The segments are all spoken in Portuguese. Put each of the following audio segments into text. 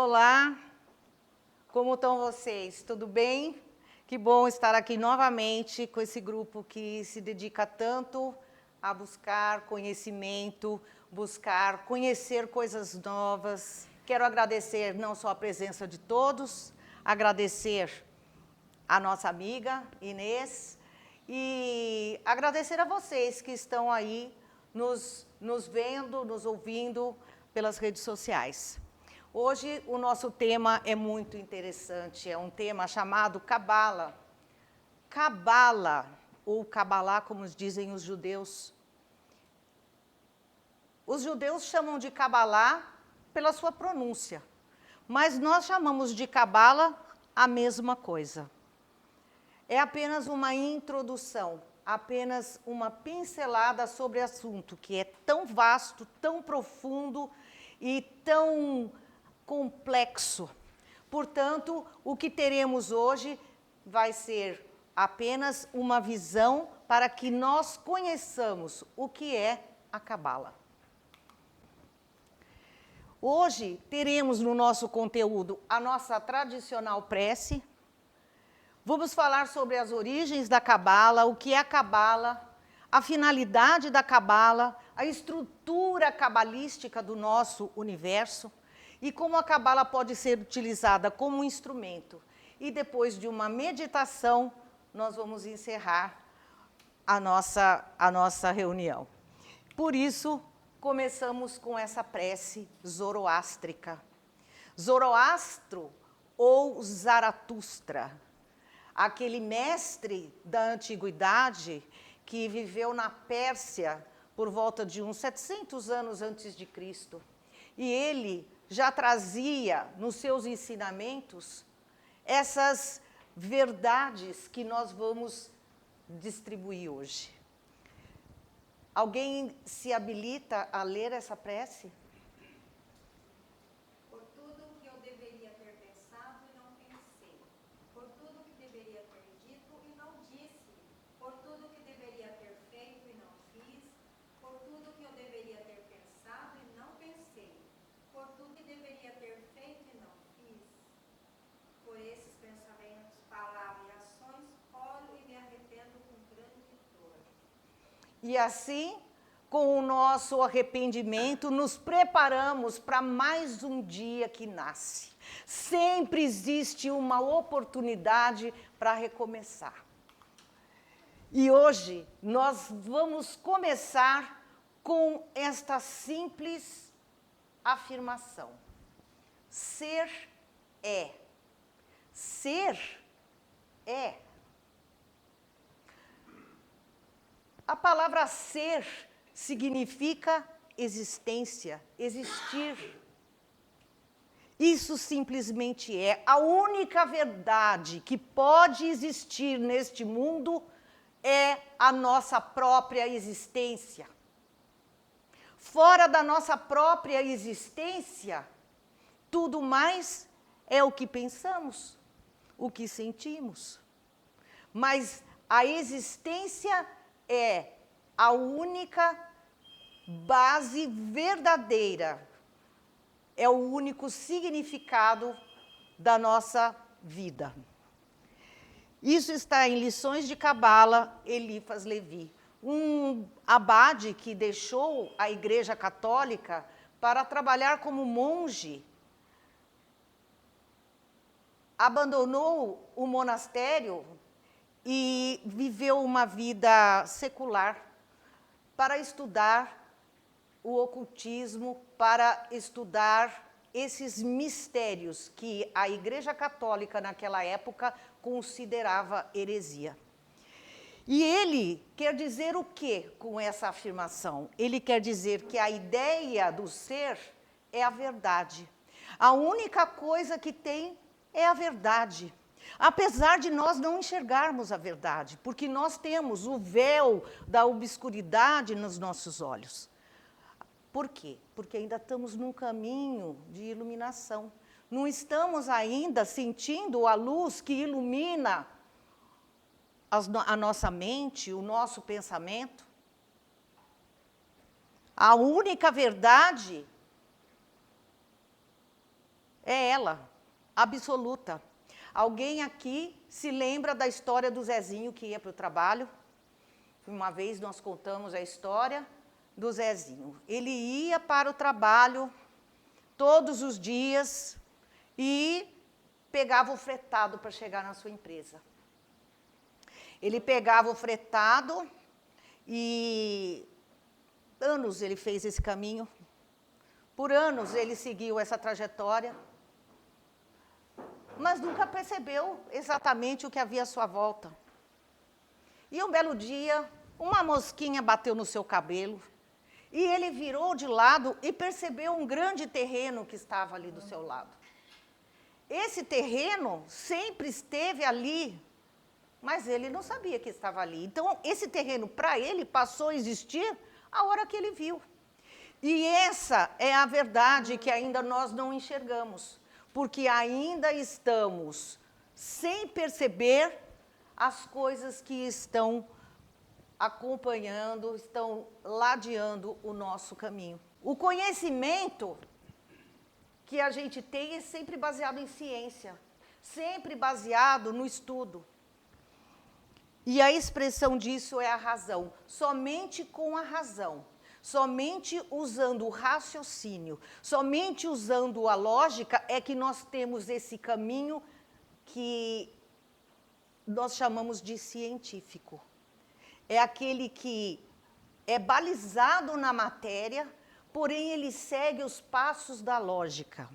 Olá, como estão vocês? Tudo bem? Que bom estar aqui novamente com esse grupo que se dedica tanto a buscar conhecimento, buscar conhecer coisas novas. Quero agradecer não só a presença de todos, agradecer a nossa amiga Inês e agradecer a vocês que estão aí nos vendo, nos ouvindo pelas redes sociais. Hoje o nosso tema é muito interessante, é um tema chamado Cabala. Cabala, ou Cabalá, como dizem os judeus. Os judeus chamam de Cabalá pela sua pronúncia, mas nós chamamos de Cabala a mesma coisa. É apenas uma introdução, apenas uma pincelada sobre o assunto, que é tão vasto, tão profundo e tão complexo. Portanto, o que teremos hoje vai ser apenas uma visão para que nós conheçamos o que é a Cabala. Hoje teremos no nosso conteúdo a nossa tradicional prece. Vamos falar sobre as origens da Cabala, o que é a Cabala, a finalidade da Cabala, a estrutura cabalística do nosso universo e como a Cabala pode ser utilizada como instrumento. E depois de uma meditação, nós vamos encerrar a nossa reunião. Por isso, começamos com essa prece zoroástrica. Zoroastro ou Zaratustra, aquele mestre da antiguidade que viveu na Pérsia por volta de uns 700 anos antes de Cristo. E ele já trazia nos seus ensinamentos essas verdades que nós vamos distribuir hoje. Alguém se habilita a ler essa prece? Por tudo que eu deveria ter pensado e não pensei, por tudo que deveria ter dito e não disse, por tudo que deveria ter feito e não fiz, por tudo que eu deveria ter pensado e não pensei, por tudo que deveria ter feito e não fiz. Por esses pensamentos, palavras e ações, olho e me arrependo com grande dor. E assim, com o nosso arrependimento, nos preparamos para mais um dia que nasce. Sempre existe uma oportunidade para recomeçar. E hoje nós vamos começar com esta simples afirmação. Ser é. Ser é. A palavra ser significa existência, existir. Isso simplesmente é a única verdade que pode existir neste mundo é a nossa própria existência. Fora da nossa própria existência, tudo mais é o que pensamos, o que sentimos. Mas a existência é a única base verdadeira, é o único significado da nossa vida. Isso está em Lições de Cabala, Eliphas Levi, um abade que deixou a Igreja Católica para trabalhar como monge. Abandonou o monastério e viveu uma vida secular para estudar o ocultismo, para estudar esses mistérios que a Igreja Católica, naquela época, considerava heresia. E ele quer dizer o quê com essa afirmação? Ele quer dizer que a ideia do ser é a verdade. A única coisa que tem é a verdade. Apesar de nós não enxergarmos a verdade, porque nós temos o véu da obscuridade nos nossos olhos. Por quê? Porque ainda estamos num caminho de iluminação. Não estamos ainda sentindo a luz que ilumina a nossa mente, o nosso pensamento. A única verdade É ela, absoluta. Alguém aqui se lembra da história do Zezinho que ia para o trabalho? Uma vez nós contamos a história do Zezinho. Ele ia para o trabalho todos os dias e pegava o fretado para chegar na sua empresa. Ele pegava o fretado e anos ele fez esse caminho. Por anos ele seguiu essa trajetória, mas nunca percebeu exatamente o que havia à sua volta. E um belo dia, uma mosquinha bateu no seu cabelo, e ele virou de lado e percebeu um grande terreno que estava ali do seu lado. Esse terreno sempre esteve ali, mas ele não sabia que estava ali. Então, esse terreno, para ele, passou a existir a hora que ele viu. E essa é a verdade que ainda nós não enxergamos, porque ainda estamos sem perceber as coisas que estão acompanhando, estão ladeando o nosso caminho. O conhecimento que a gente tem é sempre baseado em ciência, sempre baseado no estudo. E a expressão disso é a razão. Somente com a razão, somente usando o raciocínio, somente usando a lógica é que nós temos esse caminho que nós chamamos de científico. É aquele que é balizado na matéria, porém ele segue os passos da lógica.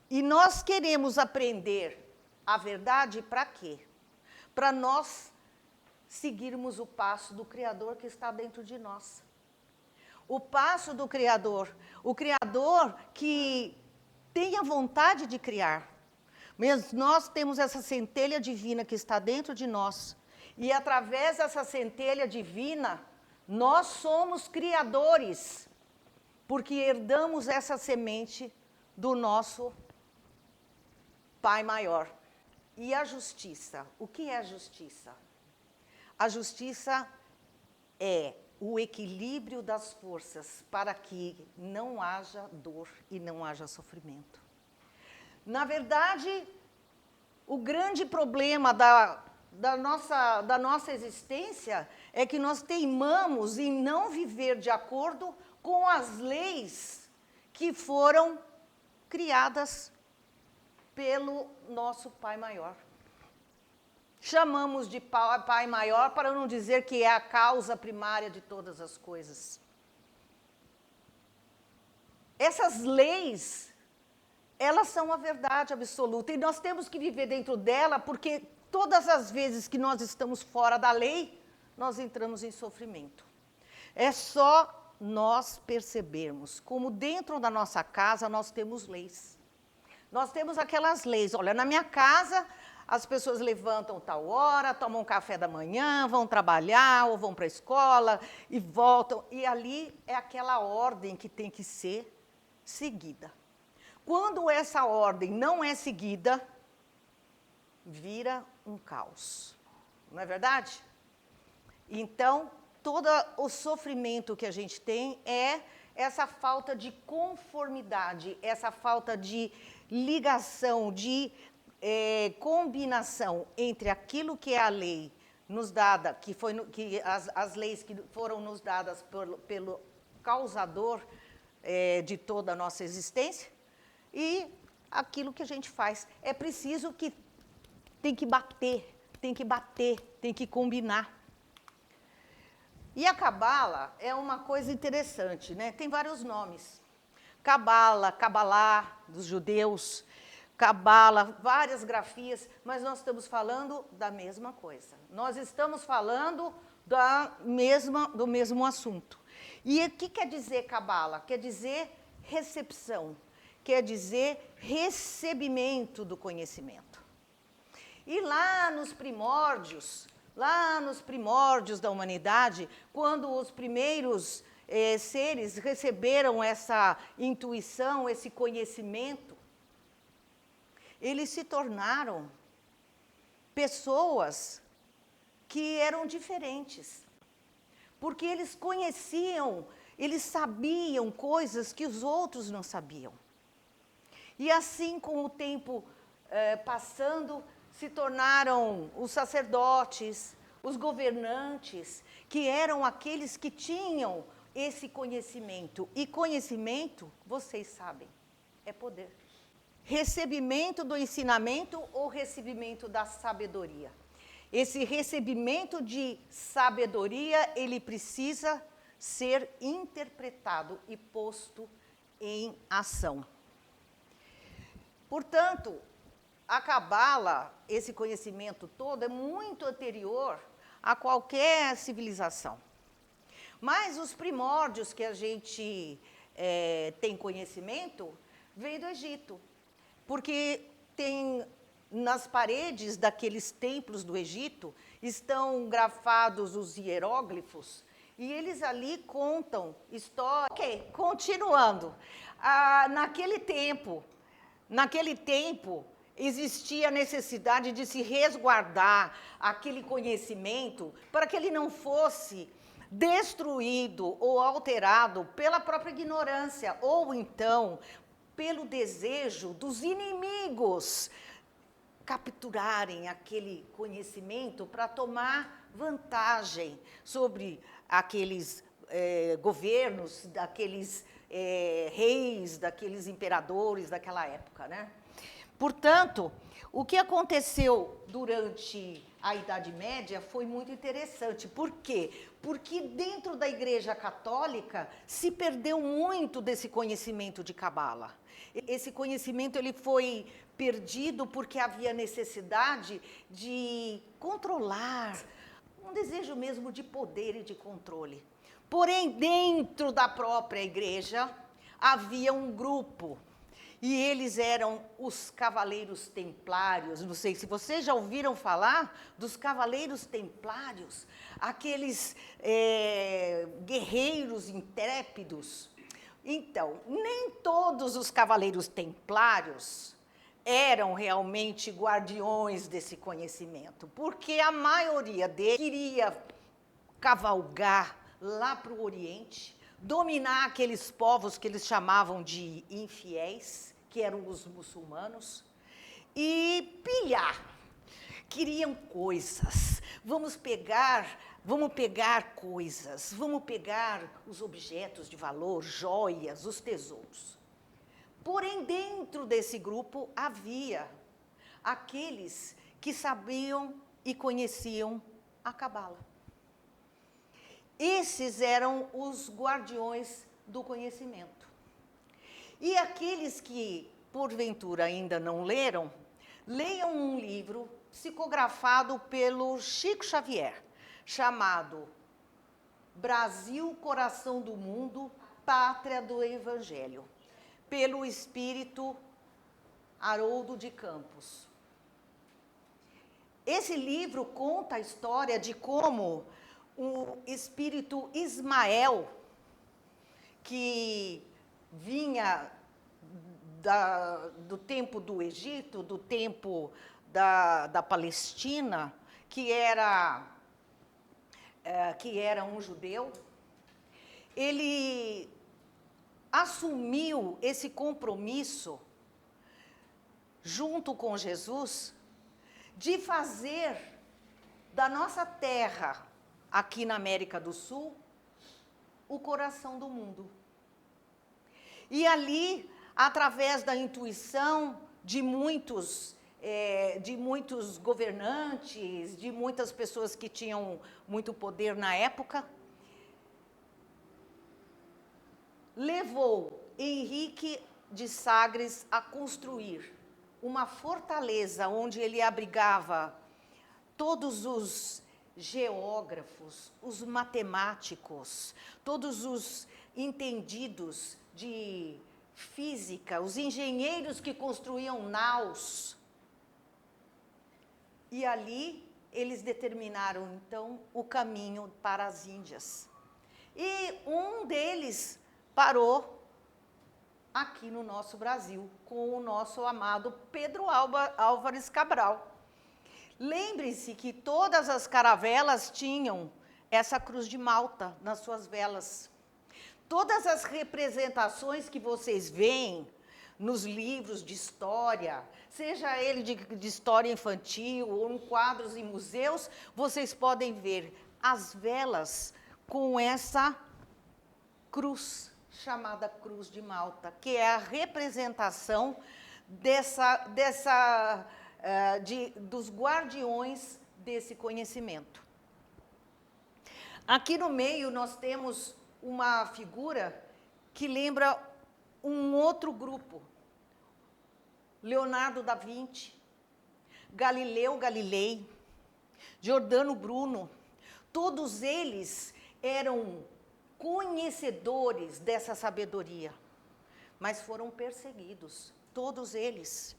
E nós queremos aprender a verdade para quê? Para nós seguirmos o passo do Criador que está dentro de nós. O passo do Criador, o Criador que tem a vontade de criar. Mas nós temos essa centelha divina que está dentro de nós. E através dessa centelha divina, nós somos criadores, porque herdamos essa semente do nosso Pai Maior. E a justiça? O que é a justiça? A justiça é o equilíbrio das forças para que não haja dor e não haja sofrimento. Na verdade, o grande problema da nossa existência é que nós teimamos em não viver de acordo com as leis que foram criadas pelo nosso Pai Maior. Chamamos de Pai Maior para não dizer que é a causa primária de todas as coisas. Essas leis, elas são a verdade absoluta e nós temos que viver dentro dela porque todas as vezes que nós estamos fora da lei, nós entramos em sofrimento. É só nós percebermos como dentro da nossa casa nós temos leis. Nós temos aquelas leis. Olha, na minha casa, as pessoas levantam tal hora, tomam café da manhã, vão trabalhar ou vão para a escola e voltam. E ali é aquela ordem que tem que ser seguida. Quando essa ordem não é seguida, vira um caos. Não é verdade? Então, todo o sofrimento que a gente tem é essa falta de conformidade, essa falta de ligação, de combinação entre aquilo que é a lei nos dada, as leis que foram nos dadas pelo causador de toda a nossa existência, e aquilo que a gente faz. É preciso que tem que bater, tem que combinar. E a Cabala é uma coisa interessante, né? Tem vários nomes. Cabala, Cabalá, dos judeus, Cabala, várias grafias, mas nós estamos falando da mesma coisa. Nós estamos falando do mesmo assunto. E o que quer dizer Cabala? Quer dizer recepção, quer dizer recebimento do conhecimento. E lá nos primórdios da humanidade, quando os primeiros seres receberam essa intuição, esse conhecimento, eles se tornaram pessoas que eram diferentes, porque eles conheciam, eles sabiam coisas que os outros não sabiam. E assim, com o tempo passando, se tornaram os sacerdotes, os governantes, que eram aqueles que tinham esse conhecimento. E conhecimento, vocês sabem, é poder. Recebimento do ensinamento ou recebimento da sabedoria. Esse recebimento de sabedoria, ele precisa ser interpretado e posto em ação. Portanto, a Cabala, esse conhecimento todo, é muito anterior a qualquer civilização. Mas os primórdios que a gente tem conhecimento vêm do Egito, porque tem nas paredes daqueles templos do Egito estão grafados os hieróglifos e eles ali contam história. Ok, continuando. Naquele tempo existia a necessidade de se resguardar aquele conhecimento para que ele não fosse destruído ou alterado pela própria ignorância, ou então pelo desejo dos inimigos capturarem aquele conhecimento para tomar vantagem sobre aqueles governos, daqueles reis, daqueles imperadores daquela época, né? Portanto, o que aconteceu durante a Idade Média foi muito interessante. Por quê? Porque dentro da Igreja Católica se perdeu muito desse conhecimento de Cabala. Esse conhecimento ele foi perdido porque havia necessidade de controlar, um desejo mesmo de poder e de controle. Porém, dentro da própria igreja, havia um grupo, e eles eram os Cavaleiros Templários. Não sei se vocês já ouviram falar dos Cavaleiros Templários, aqueles guerreiros intrépidos. Então, nem todos os Cavaleiros Templários eram realmente guardiões desse conhecimento, porque a maioria deles queria cavalgar lá para o Oriente, dominar aqueles povos que eles chamavam de infiéis, que eram os muçulmanos, e pilhar. Queriam coisas. Vamos pegar coisas, vamos pegar os objetos de valor, joias, os tesouros. Porém, dentro desse grupo havia aqueles que sabiam e conheciam a Cabala. Esses eram os guardiões do conhecimento. E aqueles que, porventura, ainda não leram, leiam um livro psicografado pelo Chico Xavier, chamado Brasil, Coração do Mundo, Pátria do Evangelho, pelo espírito Haroldo de Campos. Esse livro conta a história de como o espírito Ismael, que vinha do tempo do Egito, do tempo da Palestina, que era um judeu, ele assumiu esse compromisso, junto com Jesus, de fazer da nossa terra, aqui na América do Sul, o coração do mundo. E ali, através da intuição de muitos governantes, de muitas pessoas que tinham muito poder na época, levou Henrique de Sagres a construir uma fortaleza onde ele abrigava todos os geógrafos, os matemáticos, todos os entendidos de física, os engenheiros que construíam naus. E ali eles determinaram, então, o caminho para as Índias. E um deles parou aqui no nosso Brasil, com o nosso amado Pedro Álvares Cabral. Lembre-se que todas as caravelas tinham essa cruz de Malta nas suas velas. Todas as representações que vocês veem nos livros de história, seja ele de história infantil ou em quadros em museus, vocês podem ver as velas com essa cruz, chamada Cruz de Malta, que é a representação dos guardiões desse conhecimento. Aqui no meio nós temos uma figura que lembra um outro grupo, Leonardo da Vinci, Galileu Galilei, Giordano Bruno, todos eles eram conhecedores dessa sabedoria, mas foram perseguidos, todos eles.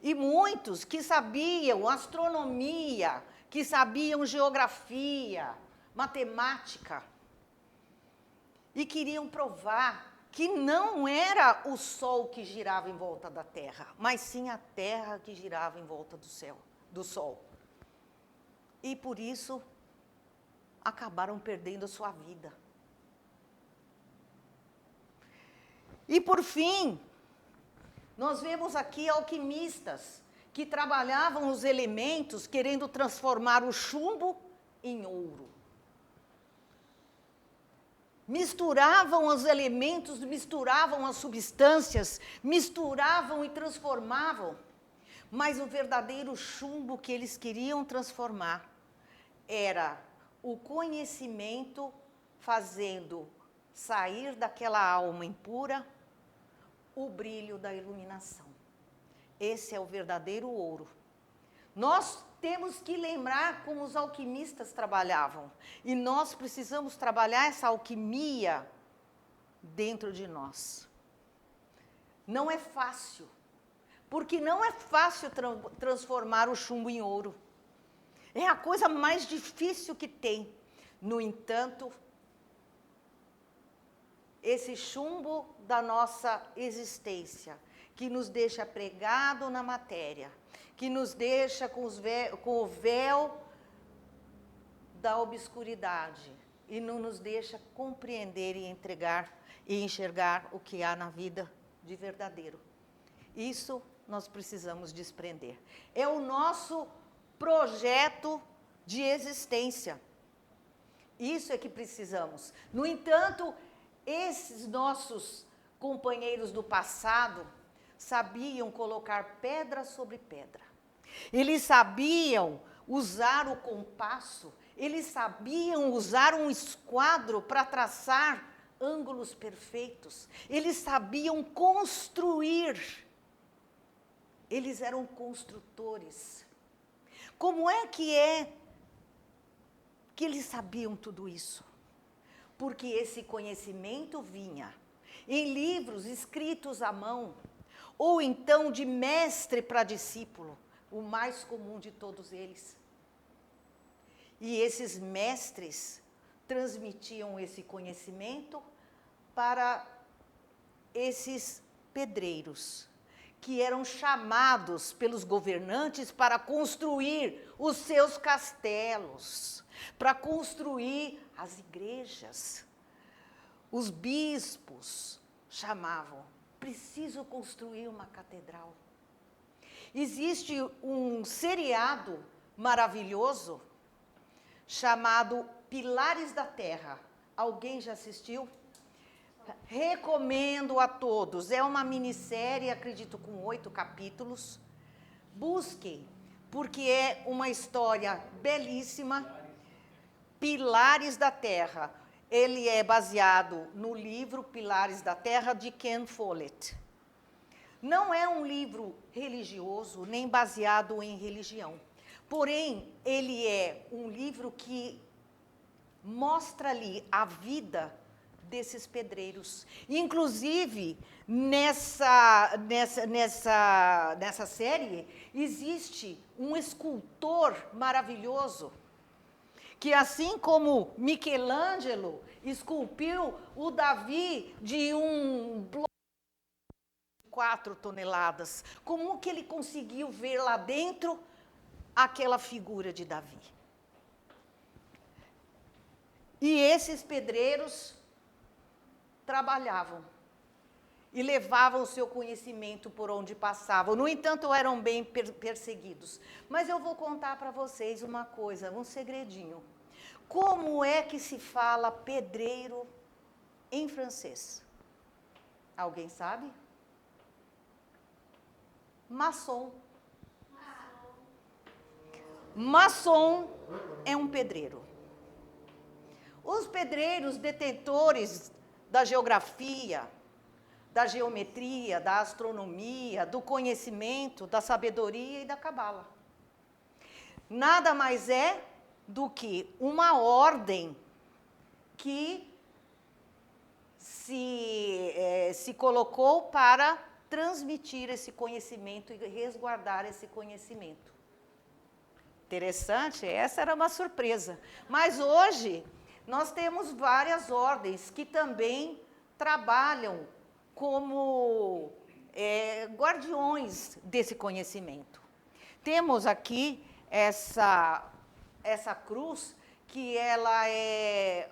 E muitos que sabiam astronomia, que sabiam geografia, matemática, e queriam provar que não era o Sol que girava em volta da Terra, mas sim a Terra que girava em volta do Sol. E por isso acabaram perdendo a sua vida. E por fim, nós vemos aqui alquimistas que trabalhavam os elementos querendo transformar o chumbo em ouro. Misturavam os elementos, misturavam as substâncias, misturavam e transformavam. Mas o verdadeiro chumbo que eles queriam transformar era o conhecimento fazendo sair daquela alma impura o brilho da iluminação. Esse é o verdadeiro ouro. Nós temos que lembrar como os alquimistas trabalhavam. E nós precisamos trabalhar essa alquimia dentro de nós. Não é fácil. Porque não é fácil transformar o chumbo em ouro. É a coisa mais difícil que tem. No entanto, esse chumbo da nossa existência, que nos deixa pregado na matéria, que nos deixa com o véu da obscuridade e não nos deixa compreender e entregar e enxergar o que há na vida de verdadeiro. Isso nós precisamos desprender. É o nosso projeto de existência. Isso é que precisamos. No entanto, esses nossos companheiros do passado sabiam colocar pedra sobre pedra. Eles sabiam usar o compasso, eles sabiam usar um esquadro para traçar ângulos perfeitos. Eles sabiam construir. Eles eram construtores. Como é que eles sabiam tudo isso? Porque esse conhecimento vinha em livros escritos à mão, ou então de mestre para discípulo, o mais comum de todos eles. E esses mestres transmitiam esse conhecimento para esses pedreiros, que eram chamados pelos governantes para construir os seus castelos, para construir as igrejas. Os bispos chamavam, preciso construir uma catedral. Existe um seriado maravilhoso chamado Pilares da Terra. Alguém já assistiu? Recomendo a todos. É uma minissérie, acredito, com 8 capítulos. Busquem, porque é uma história belíssima. Pilares da Terra. Ele é baseado no livro Pilares da Terra, de Ken Follett. Não é um livro religioso, nem baseado em religião. Porém, ele é um livro que mostra ali a vida desses pedreiros. Inclusive, nessa série, existe um escultor maravilhoso, que assim como Michelangelo esculpiu o Davi de um bloco de 4 toneladas, como que ele conseguiu ver lá dentro aquela figura de Davi? E esses pedreiros trabalhavam. e levavam o seu conhecimento por onde passavam. No entanto, eram bem perseguidos. Mas eu vou contar para vocês uma coisa, um segredinho. Como é que se fala pedreiro em francês? Alguém sabe? Maçom. Maçom é um pedreiro. Os pedreiros detentores da geografia, da geometria, da astronomia, do conhecimento, da sabedoria e da cabala. Nada mais é do que uma ordem que se colocou para transmitir esse conhecimento e resguardar esse conhecimento. Interessante, essa era uma surpresa. Mas hoje nós temos várias ordens que também trabalham como guardiões desse conhecimento. Temos aqui essa cruz que ela é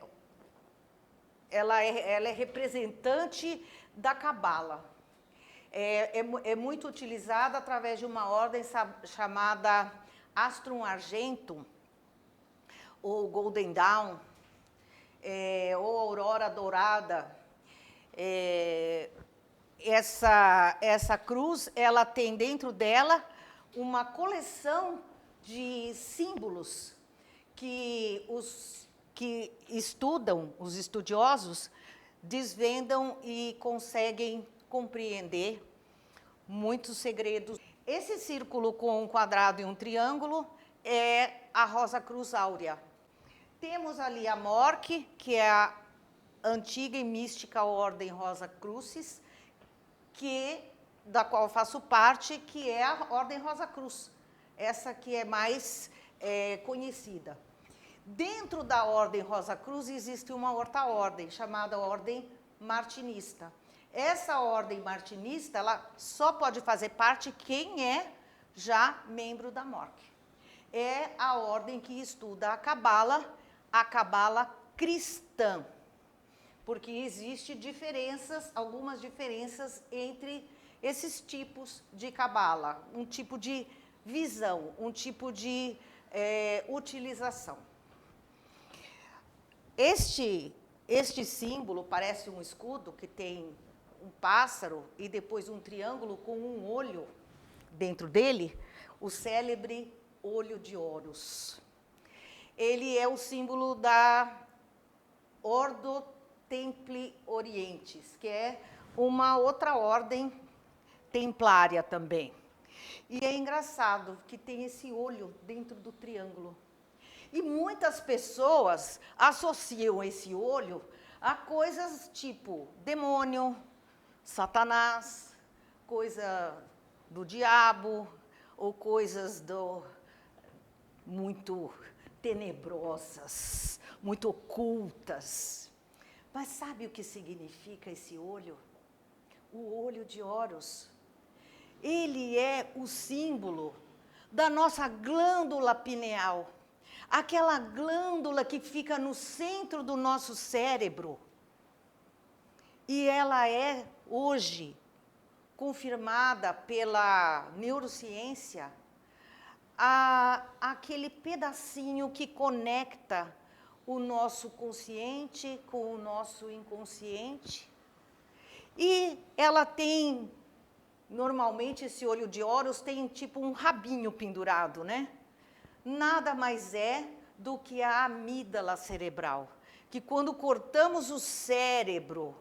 representante da cabala. É muito utilizada através de uma ordem chamada Astrum Argentum, ou Golden Dawn, ou Aurora Dourada. Essa cruz, ela tem dentro dela uma coleção de símbolos que os que estudam, os estudiosos, desvendam e conseguem compreender muitos segredos. Esse círculo com um quadrado e um triângulo é a Rosa Cruz Áurea. Temos ali a Morque, que é a antiga e mística Ordem Rosa Crucis, da qual faço parte, que é a Ordem Rosa Cruz, essa que é mais conhecida. Dentro da Ordem Rosa Cruz existe uma outra ordem, chamada Ordem Martinista. Essa Ordem Martinista, ela só pode fazer parte quem é já membro da Morque. É a ordem que estuda a cabala cristã, porque existe algumas diferenças entre esses tipos de cabala, um tipo de visão, um tipo de utilização. Este símbolo parece um escudo que tem um pássaro e depois um triângulo com um olho dentro dele, o célebre olho de Horus. Ele é o símbolo da Ordo Templi Orientis, que é uma outra ordem templária também. E é engraçado que tem esse olho dentro do triângulo. E muitas pessoas associam esse olho a coisas tipo demônio, Satanás, coisa do diabo, ou coisas muito tenebrosas, muito ocultas. Mas sabe o que significa esse olho? O olho de Horus. Ele é o símbolo da nossa glândula pineal, aquela glândula que fica no centro do nosso cérebro. E ela é, hoje, confirmada pela neurociência, aquele pedacinho que conecta o nosso consciente com o nosso inconsciente. E ela tem, normalmente, esse olho de Horus tem tipo um rabinho pendurado, né? Nada mais é do que a amígdala cerebral, que quando cortamos o cérebro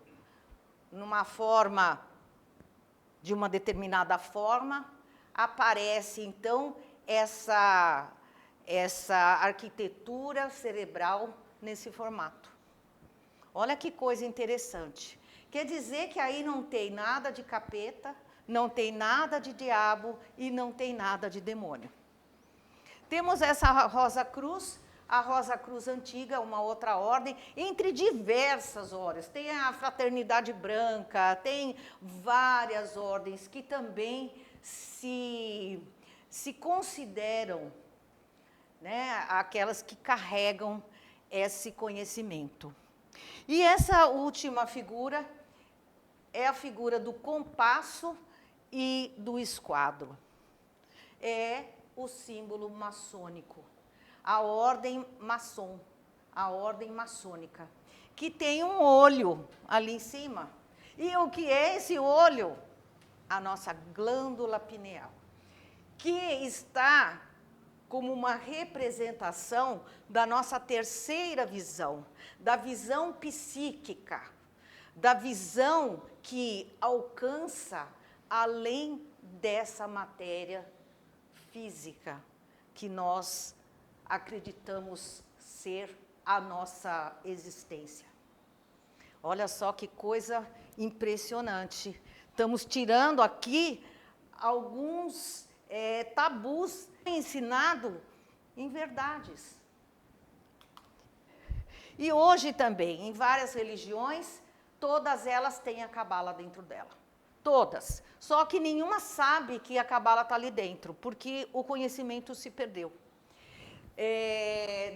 de uma determinada forma, aparece, então, essa arquitetura cerebral nesse formato. Olha que coisa interessante. Quer dizer que aí não tem nada de capeta, não tem nada de diabo e não tem nada de demônio. Temos essa Rosa Cruz, a Rosa Cruz Antiga, uma outra ordem, entre diversas ordens. Tem a Fraternidade Branca, tem várias ordens que também se consideram, né, aquelas que carregam esse conhecimento. E essa última figura é a figura do compasso e do esquadro. É o símbolo maçônico, a ordem maçom, a ordem maçônica, que tem um olho ali em cima. E o que é esse olho? A nossa glândula pineal, que está como uma representação da nossa terceira visão, da visão psíquica, da visão que alcança além dessa matéria física que nós acreditamos ser a nossa existência. Olha só que coisa impressionante. Estamos tirando aqui alguns tabus ensinados em verdades. E hoje também, em várias religiões, todas elas têm a cabala dentro dela. Todas. Só que nenhuma sabe que a cabala está ali dentro, porque o conhecimento se perdeu.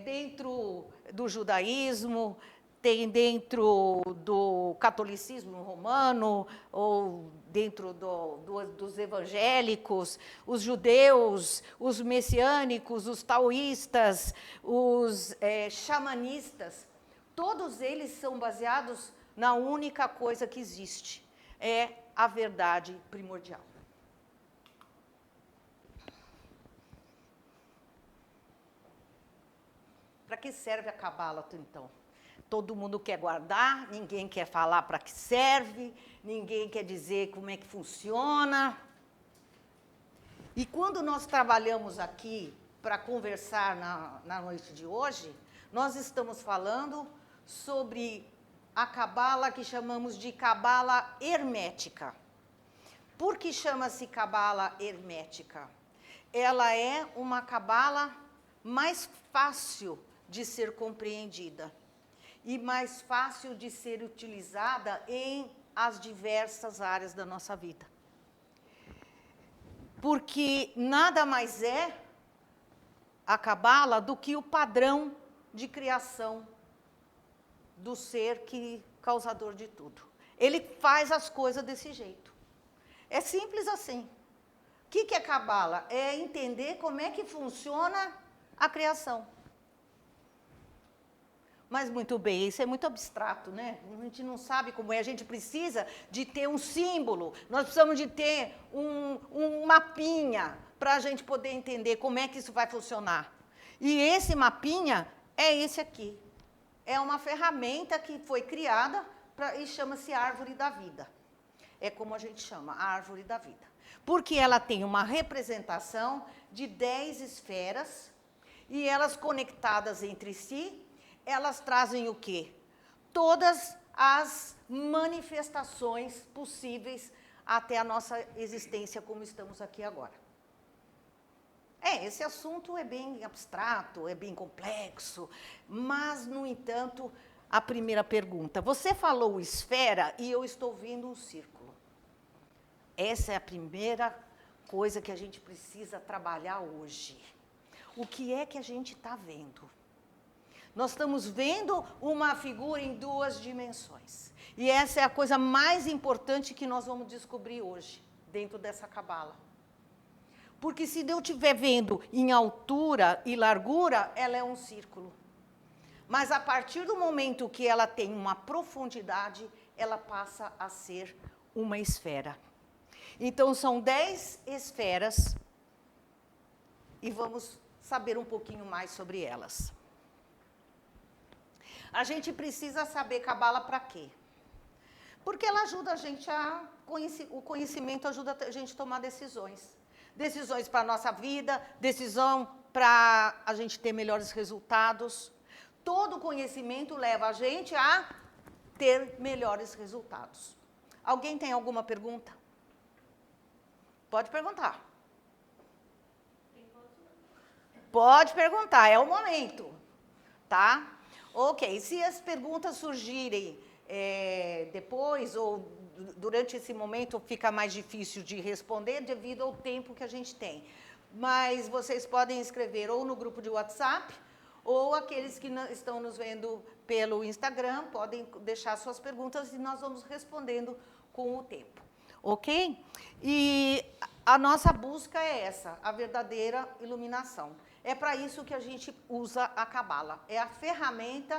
Dentro do judaísmo, tem dentro do catolicismo romano, ou dentro dos evangélicos, os judeus, os messiânicos, os taoístas, os xamanistas, todos eles são baseados na única coisa que existe, é a verdade primordial. Para que serve a cabala, então? Todo mundo quer guardar, ninguém quer falar para que serve, ninguém quer dizer como é que funciona. E quando nós trabalhamos aqui para conversar na noite de hoje, nós estamos falando sobre a cabala que chamamos de cabala hermética. Por que chama-se cabala hermética? Ela é uma cabala mais fácil de ser compreendida e mais fácil de ser utilizada em as diversas áreas da nossa vida. Porque nada mais é a cabala do que o padrão de criação do ser causador de tudo. Ele faz as coisas desse jeito. É simples assim. O que é cabala? É entender como é que funciona a criação. Mas, muito bem, isso é muito abstrato, né? A gente não sabe como é, a gente precisa de ter um símbolo, nós precisamos de ter um mapinha para a gente poder entender como é que isso vai funcionar. E esse mapinha é esse aqui. É uma ferramenta que foi criada e chama-se Árvore da Vida. É como a gente chama, a Árvore da Vida. Porque ela tem uma representação de 10 esferas e elas conectadas entre si, elas trazem o quê? Todas as manifestações possíveis até a nossa existência como estamos aqui agora. Esse assunto é bem abstrato, é bem complexo, mas, no entanto, a primeira pergunta. Você falou esfera e eu estou vendo um círculo. Essa é a primeira coisa que a gente precisa trabalhar hoje. O que é que a gente está vendo? Nós estamos vendo uma figura em 2 dimensões. E essa é a coisa mais importante que nós vamos descobrir hoje, dentro dessa cabala. Porque se eu estiver vendo em altura e largura, ela é um círculo. Mas a partir do momento que ela tem uma profundidade, ela passa a ser uma esfera. Então, são 10 esferas e vamos saber um pouquinho mais sobre elas. A gente precisa saber cabala para quê? Porque ela ajuda a gente o conhecimento ajuda a gente a tomar decisões. Decisões para a nossa vida, decisão para a gente ter melhores resultados. Todo conhecimento leva a gente a ter melhores resultados. Alguém tem alguma pergunta? Pode perguntar. Pode perguntar, é o momento, tá? Ok, se as perguntas surgirem depois ou durante esse momento fica mais difícil de responder devido ao tempo que a gente tem. Mas vocês podem escrever ou no grupo de WhatsApp ou aqueles que estão nos vendo pelo Instagram podem deixar suas perguntas e nós vamos respondendo com o tempo, ok? E a nossa busca é essa, a verdadeira iluminação. É para isso que a gente usa a Cabala, é a ferramenta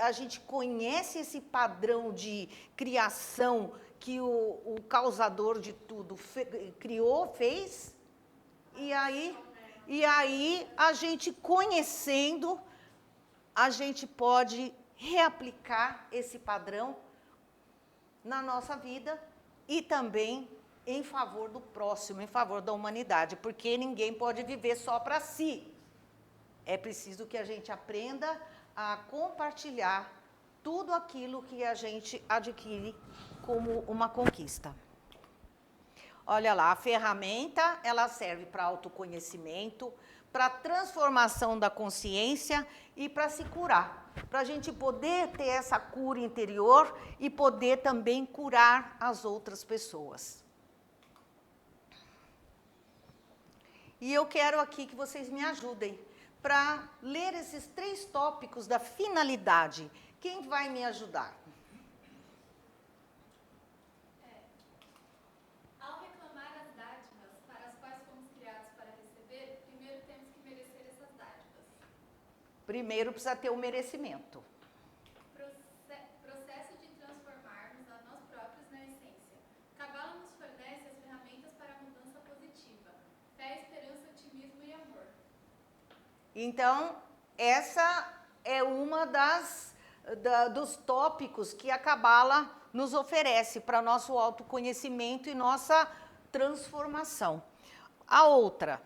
a gente conhece esse padrão de criação que o causador de tudo criou, fez, e aí a gente conhecendo, a gente pode reaplicar esse padrão na nossa vida e também em favor do próximo, em favor da humanidade, porque ninguém pode viver só para si. É preciso que a gente aprenda a compartilhar tudo aquilo que a gente adquire como uma conquista. Olha lá, a ferramenta, ela serve para autoconhecimento, para transformação da consciência e para se curar. Para a gente poder ter essa cura interior e poder também curar as outras pessoas. E eu quero aqui que vocês me ajudem para ler esses 3 tópicos da finalidade. Quem vai me ajudar? Ao reclamar as dádivas para as quais fomos criados para receber, primeiro temos que merecer essas dádivas. Primeiro precisa ter o merecimento. Processo de transformarmos a nós próprios na essência. Cabala nos fornece as ferramentas para a mudança positiva. Fé, esperança, otimismo e amor. Então, essa é uma dos tópicos que a Cabala nos oferece para nosso autoconhecimento e nossa transformação. A outra.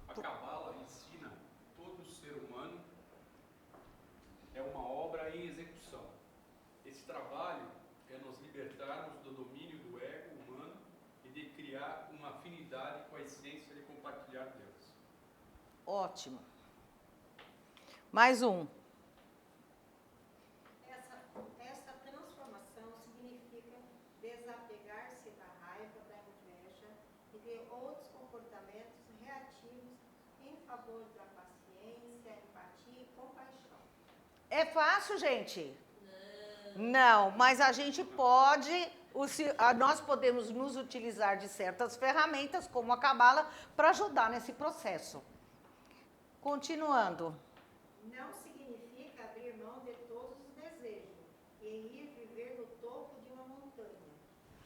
A Cabala ensina todo ser humano é uma obra em execução. Esse trabalho é nos libertarmos do domínio do ego humano e de criar uma afinidade com a essência de compartilhar Deus. Ótimo. Mais um. Essa transformação significa desapegar-se da raiva, da inveja e de outros comportamentos reativos em favor da paciência, empatia e compaixão. É fácil, gente? Não, mas a gente pode, nós podemos nos utilizar de certas ferramentas, como a Cabala, para ajudar nesse processo. Continuando. Não significa abrir mão de todos os desejos e ir viver no topo de uma montanha.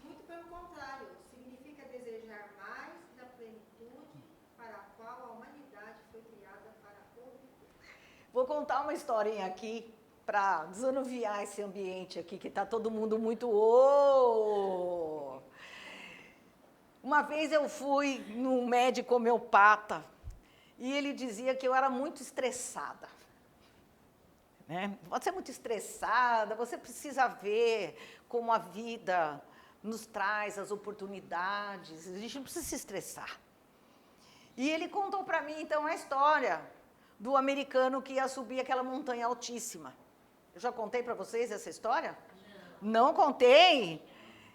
Muito pelo contrário, significa desejar mais da plenitude para a qual a humanidade foi criada para obter. Vou contar uma historinha aqui para desanuviar esse ambiente aqui, que está todo mundo muito... Oh! Uma vez eu fui num médico homeopata e ele dizia que eu era muito estressada. Né? Você é muito estressada, você precisa ver como a vida nos traz as oportunidades, a gente não precisa se estressar. E ele contou para mim, então, a história do americano que ia subir aquela montanha altíssima. Eu já contei para vocês essa história? Não contei?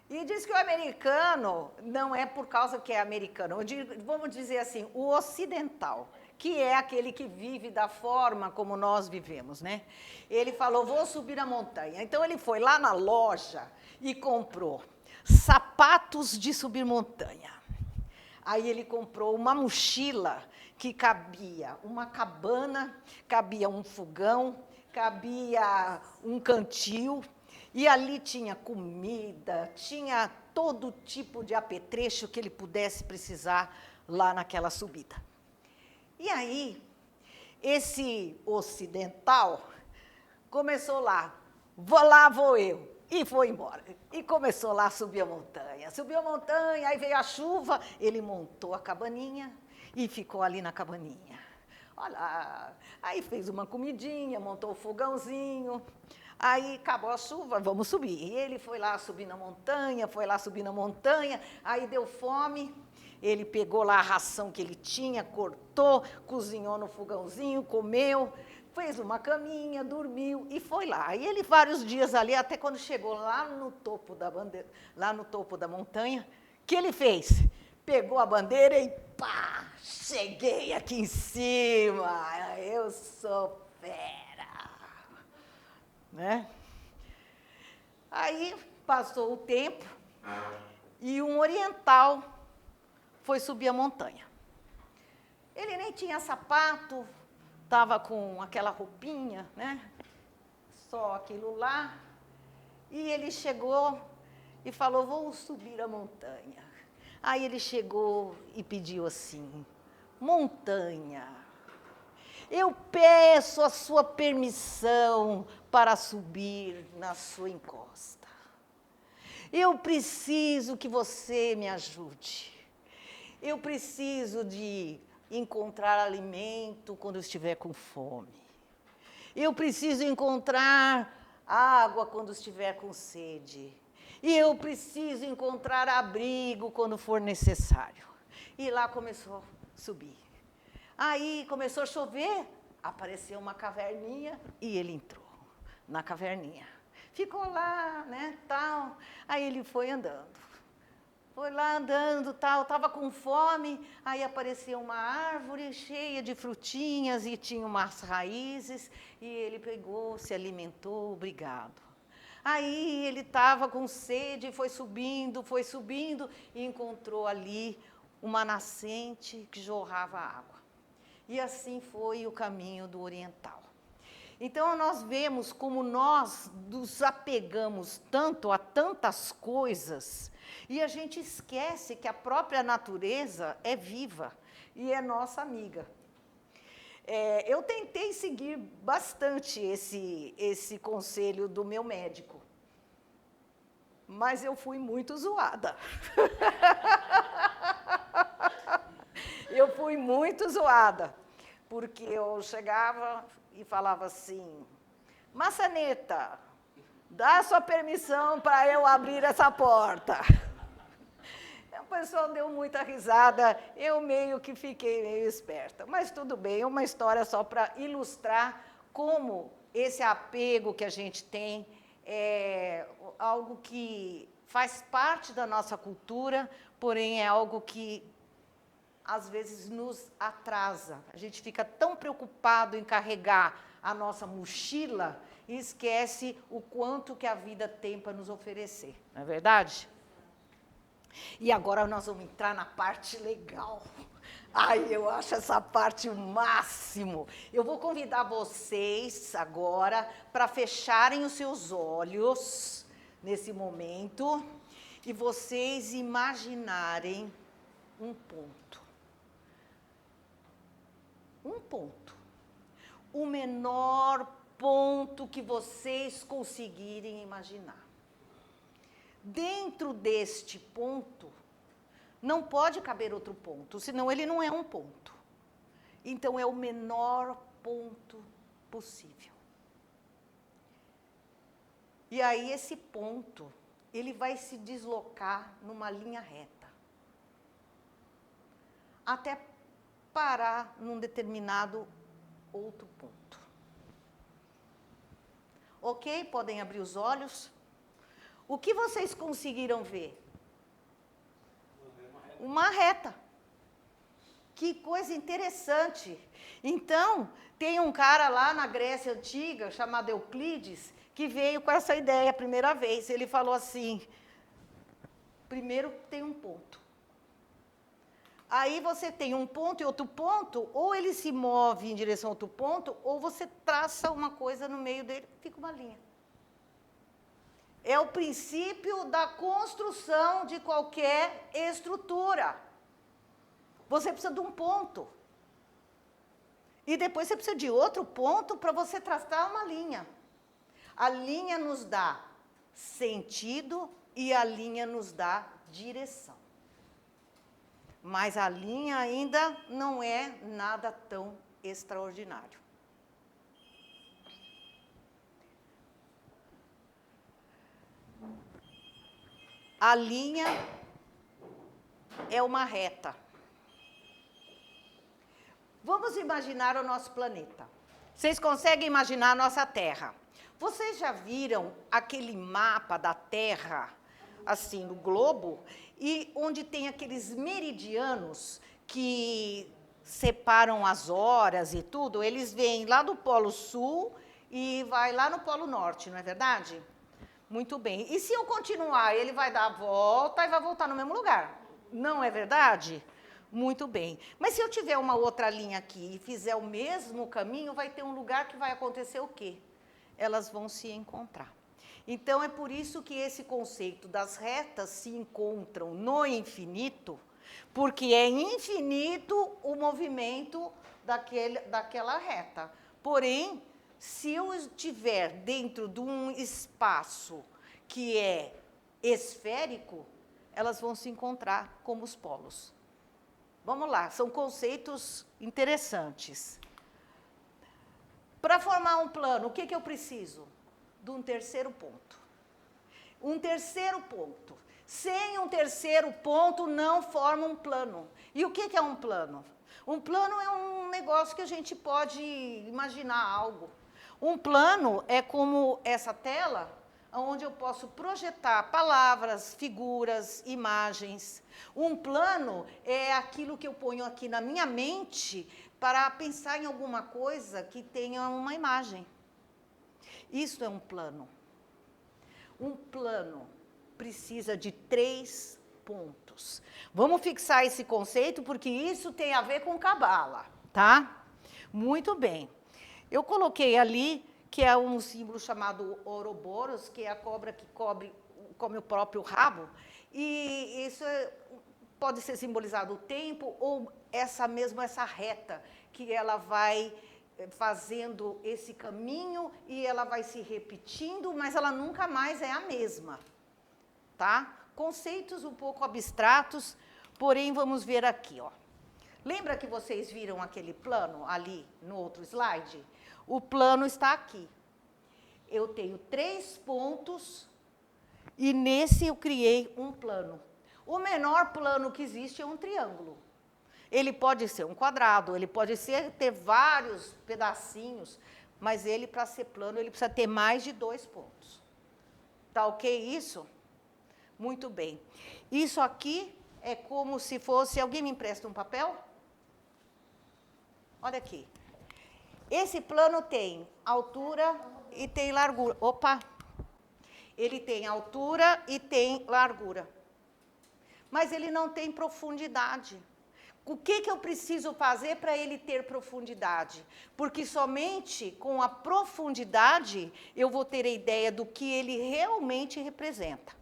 E diz que o americano, não é por causa que é americano, vamos dizer assim, o ocidental, que é aquele que vive da forma como nós vivemos, né? Ele falou, vou subir a montanha. Então, ele foi lá na loja e comprou sapatos de subir montanha. Aí, ele comprou uma mochila que cabia uma cabana, cabia um fogão, cabia um cantil, e ali tinha comida, tinha todo tipo de apetrecho que ele pudesse precisar lá naquela subida. E aí, esse ocidental começou lá vou eu, e foi embora. E começou lá a subir a montanha. Subiu a montanha, aí veio a chuva, ele montou a cabaninha e ficou ali na cabaninha. Olha lá, aí fez uma comidinha, montou o fogãozinho, aí acabou a chuva, vamos subir. E ele foi lá subir na montanha, aí deu fome. Ele pegou lá a ração que ele tinha, cortou, cozinhou no fogãozinho, comeu, fez uma caminha, dormiu e foi lá. E ele vários dias ali, até quando chegou lá no topo da bandeira, lá no topo da montanha, o que ele fez? Pegou a bandeira e pá, cheguei aqui em cima, eu sou fera, né? Aí passou o tempo e um oriental foi subir a montanha. Ele nem tinha sapato, estava com aquela roupinha, né? Só aquilo lá. E ele chegou e falou, vou subir a montanha. Aí ele chegou e pediu assim, montanha, eu peço a sua permissão para subir na sua encosta. Eu preciso que você me ajude. Eu preciso de encontrar alimento quando eu estiver com fome. Eu preciso encontrar água quando estiver com sede. E eu preciso encontrar abrigo quando for necessário. E lá começou a subir. Aí começou a chover, apareceu uma caverninha e ele entrou na caverninha. Ficou lá, né, tal. Aí ele foi andando. Foi lá andando, tal, estava com fome, aí apareceu uma árvore cheia de frutinhas e tinha umas raízes, e ele pegou, se alimentou, obrigado. Aí ele estava com sede, foi subindo, e encontrou ali uma nascente que jorrava água. E assim foi o caminho do oriental. Então, nós vemos como nós nos apegamos tanto a tantas coisas e a gente esquece que a própria natureza é viva e é nossa amiga. Eu tentei seguir bastante esse conselho do meu médico, mas eu fui muito zoada. Eu fui muito zoada, porque eu chegava e falava assim, maçaneta, dá sua permissão para eu abrir essa porta. O pessoal deu muita risada, eu meio que fiquei meio esperta. Mas tudo bem, é uma história só para ilustrar como esse apego que a gente tem é algo que faz parte da nossa cultura, porém é algo que às vezes nos atrasa. A gente fica tão preocupado em carregar a nossa mochila e esquece o quanto que a vida tem para nos oferecer, não é verdade? E agora nós vamos entrar na parte legal. Ai, eu acho essa parte o máximo. Eu vou convidar vocês agora para fecharem os seus olhos nesse momento e vocês imaginarem um ponto. Um ponto. O menor ponto que vocês conseguirem imaginar. Dentro deste ponto, não pode caber outro ponto, senão ele não é um ponto. Então, é o menor ponto possível. E aí, esse ponto, ele vai se deslocar numa linha reta. Até parar num determinado outro ponto. Ok? Podem abrir os olhos. O que vocês conseguiram ver? Uma reta. Que coisa interessante. Então, tem um cara lá na Grécia Antiga, chamado Euclides, que veio com essa ideia a primeira vez. Ele falou assim, primeiro tem um ponto. Aí você tem um ponto e outro ponto, ou ele se move em direção a outro ponto, ou você traça uma coisa no meio dele, fica uma linha. É o princípio da construção de qualquer estrutura. Você precisa de um ponto. E depois você precisa de outro ponto para você traçar uma linha. A linha nos dá sentido e a linha nos dá direção. Mas a linha ainda não é nada tão extraordinário. A linha é uma reta. Vamos imaginar o nosso planeta. Vocês conseguem imaginar a nossa Terra? Vocês já viram aquele mapa da Terra, assim, no globo, e onde tem aqueles meridianos que separam as horas e tudo, eles vêm lá do Polo Sul e vai lá no Polo Norte, não é verdade? Muito bem. E se eu continuar, ele vai dar a volta e vai voltar no mesmo lugar. Não é verdade? Muito bem. Mas se eu tiver uma outra linha aqui e fizer o mesmo caminho, vai ter um lugar que vai acontecer o quê? Elas vão se encontrar. Então, é por isso que esse conceito das retas se encontram no infinito, porque é infinito o movimento daquela reta. Porém, se eu estiver dentro de um espaço que é esférico, elas vão se encontrar como os polos. Vamos lá, são conceitos interessantes. Para formar um plano, o que eu preciso? De um terceiro ponto. Um terceiro ponto. Sem um terceiro ponto, não forma um plano. E o que é um plano? Um plano é um negócio que a gente pode imaginar algo. Um plano é como essa tela, onde eu posso projetar palavras, figuras, imagens. Um plano é aquilo que eu ponho aqui na minha mente para pensar em alguma coisa que tenha uma imagem. Isso é um plano. Um plano precisa de 3 pontos. Vamos fixar esse conceito, porque isso tem a ver com Cabala, tá? Muito bem. Eu coloquei ali, que é um símbolo chamado Ouroboros, que é a cobra que come o próprio rabo, e isso pode ser simbolizado o tempo, ou essa reta, que ela vai fazendo esse caminho e ela vai se repetindo, mas ela nunca mais é a mesma, tá? Conceitos um pouco abstratos, porém vamos ver aqui, ó. Lembra que vocês viram aquele plano ali no outro slide? O plano está aqui. Eu tenho 3 pontos e nesse eu criei um plano. O menor plano que existe é um triângulo. Ele pode ser um quadrado, ele pode ter vários pedacinhos, mas ele, para ser plano, ele precisa ter mais de 2 pontos. Tá ok isso? Muito bem. Isso aqui é como se fosse... Alguém me empresta um papel? Olha aqui. Esse plano tem altura e tem largura. Opa! Ele tem altura e tem largura. Mas ele não tem profundidade. O que eu preciso fazer para ele ter profundidade? Porque somente com a profundidade eu vou ter a ideia do que ele realmente representa.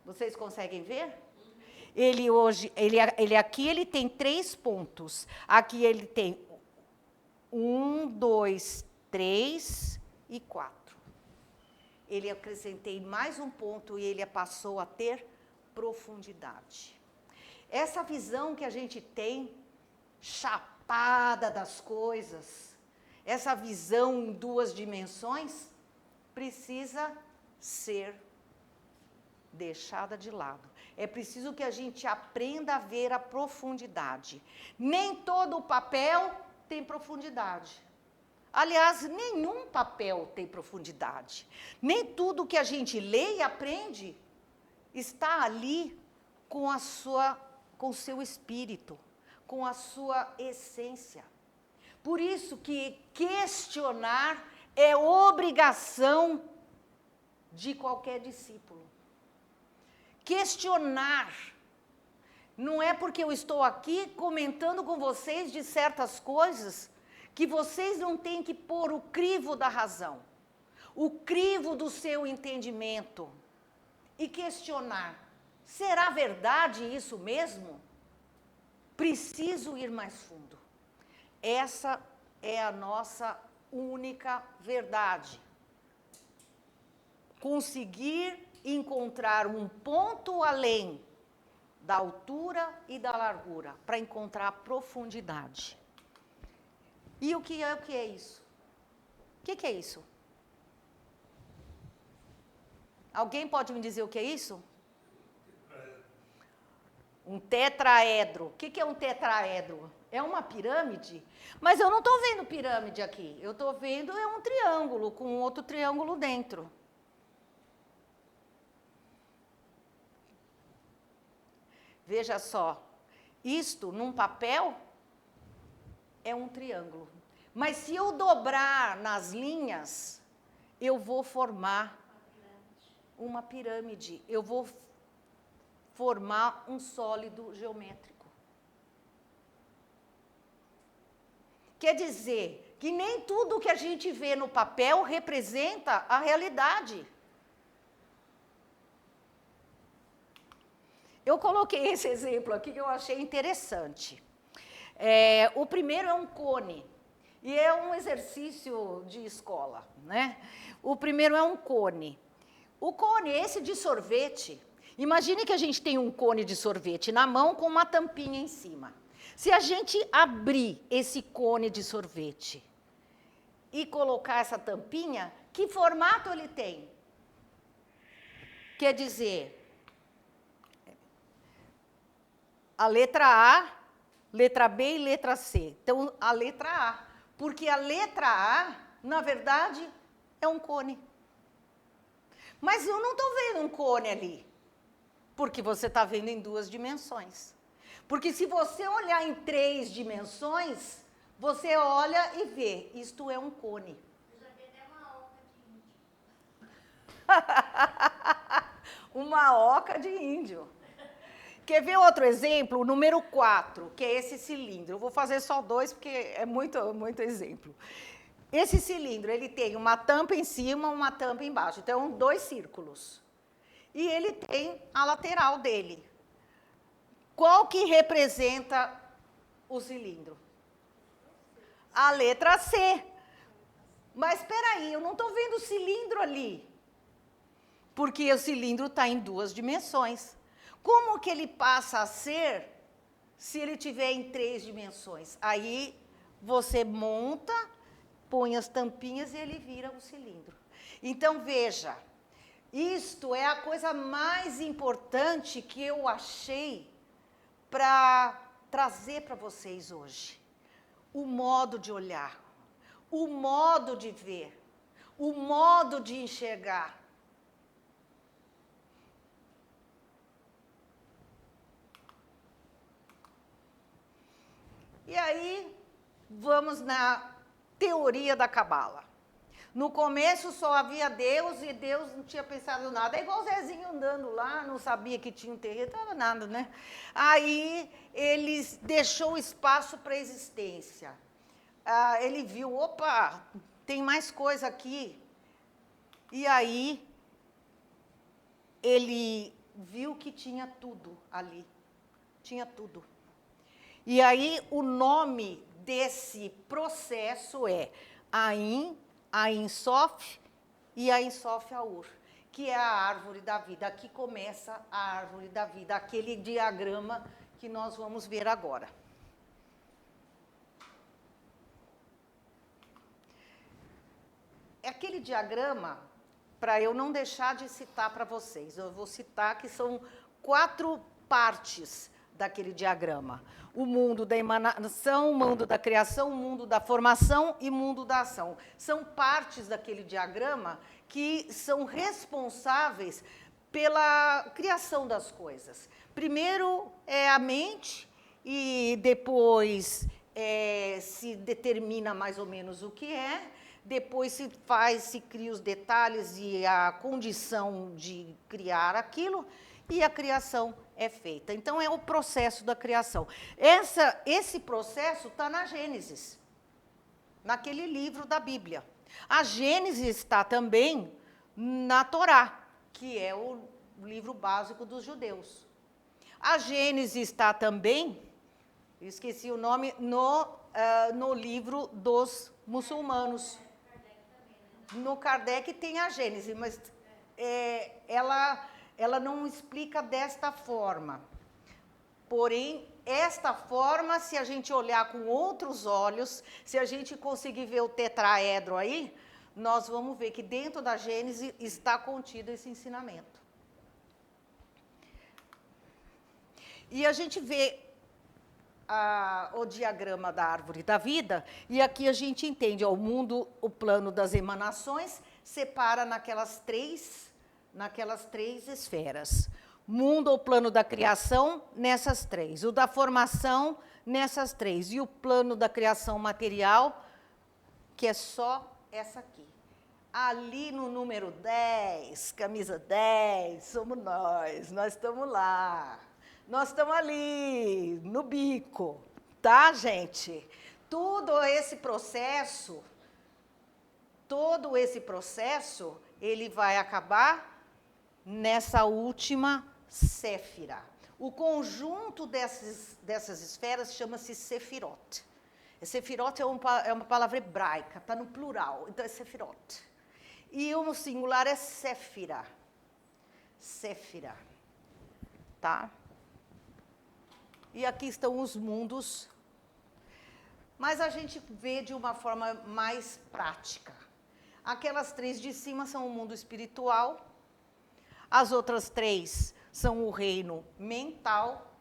Vocês conseguem ver? Aqui ele tem 3 pontos. Aqui ele tem 1, 2, 3 e 4. Ele acrescentei mais um ponto e ele passou a ter profundidade. Essa visão que a gente tem, chapada das coisas, essa visão em 2 dimensões, precisa ser deixada de lado. É preciso que a gente aprenda a ver a profundidade. Nem todo o papel tem profundidade. Aliás, nenhum papel tem profundidade. Nem tudo que a gente lê e aprende está ali com o seu espírito, com a sua essência. Por isso que questionar é obrigação de qualquer discípulo. Questionar. Não é porque eu estou aqui comentando com vocês de certas coisas que vocês não têm que pôr o crivo da razão, o crivo do seu entendimento e questionar. Será verdade isso mesmo? Preciso ir mais fundo. Essa é a nossa única verdade. Conseguir encontrar um ponto além da altura e da largura, para encontrar a profundidade. E o que é isso? O que é isso? Alguém pode me dizer o que é isso? Um tetraedro. O que é um tetraedro? É uma pirâmide? Mas eu não estou vendo pirâmide aqui. Eu estou vendo um triângulo com outro triângulo dentro. Veja só, isto num papel é um triângulo. Mas se eu dobrar nas linhas, eu vou formar uma pirâmide. Eu vou formar um sólido geométrico. Quer dizer que nem tudo que a gente vê no papel representa a realidade. Eu coloquei esse exemplo aqui que eu achei interessante. O primeiro é um cone, e é um exercício de escola, né? O primeiro é um cone. O cone, esse de sorvete, imagine que a gente tem um cone de sorvete na mão com uma tampinha em cima. Se a gente abrir esse cone de sorvete e colocar essa tampinha, que formato ele tem? Quer dizer, a letra A, letra B e letra C. Então, a letra A. Porque a letra A, na verdade, é um cone. Mas eu não estou vendo um cone ali. Porque você está vendo em 2 dimensões. Porque se você olhar em 3 dimensões, você olha e vê, isto é um cone. Eu já vi até uma oca de índio. Uma oca de índio. Quer ver outro exemplo? O número 4, que é esse cilindro. Eu vou fazer só 2, porque é muito exemplo. Esse cilindro, ele tem uma tampa em cima, uma tampa embaixo. Então, 2 círculos. E ele tem a lateral dele. Qual que representa o cilindro? A letra C. Mas espera aí, eu não estou vendo o cilindro ali. Porque o cilindro está em 2 dimensões. Como que ele passa a ser se ele tiver em 3 dimensões? Aí você monta, põe as tampinhas e ele vira um cilindro. Então, veja, isto é a coisa mais importante que eu achei para trazer para vocês hoje. O modo de olhar, o modo de ver, o modo de enxergar. E aí, vamos na teoria da Cabala. No começo só havia Deus e Deus não tinha pensado nada. É igual o Zezinho andando lá, não sabia que tinha um terreno, não nada, né? Aí ele deixou espaço para a existência. Ele viu, opa, tem mais coisa aqui. E aí ele viu que tinha tudo ali. Tinha tudo. E aí, o nome desse processo é Ain, Ain Sof e Ain Sof Aur, que é a árvore da vida. Aqui começa a árvore da vida, aquele diagrama que nós vamos ver agora. Aquele diagrama, para eu não deixar de citar para vocês, eu vou citar que são 4 partes daquele diagrama. O mundo da emanação, o mundo da criação, o mundo da formação e o mundo da ação. São partes daquele diagrama que são responsáveis pela criação das coisas. Primeiro é a mente e depois se determina mais ou menos o que é, depois se cria os detalhes e a condição de criar aquilo, e a criação é feita. Então, é o processo da criação. Esse processo está na Gênesis, naquele livro da Bíblia. A Gênesis está também na Torá, que é o livro básico dos judeus. A Gênesis está também, esqueci o nome, no livro dos muçulmanos. No Kardec tem a Gênesis, mas ela não explica desta forma. Porém, esta forma, se a gente olhar com outros olhos, se a gente conseguir ver o tetraedro aí, nós vamos ver que dentro da Gênesis está contido esse ensinamento. E a gente vê o diagrama da árvore da vida, e aqui a gente entende, o mundo, o plano das emanações, separa naquelas três esferas. mundo ou plano da criação nessas 3, o da formação nessas 3 e o plano da criação material, que é só essa aqui. Ali no número 10, camisa 10, somos nós estamos lá. Nós estamos ali, no bico, tá, gente? Todo esse processo, ele vai acabar nessa última Séfira. O conjunto dessas esferas chama-se Sefirot. Sefirot é uma palavra hebraica, está no plural, então é Sefirot. E o singular é Séfira. Séfira. Tá? E aqui estão os mundos. Mas a gente vê de uma forma mais prática. Aquelas 3 de cima são o mundo espiritual. As outras 3 são o reino mental.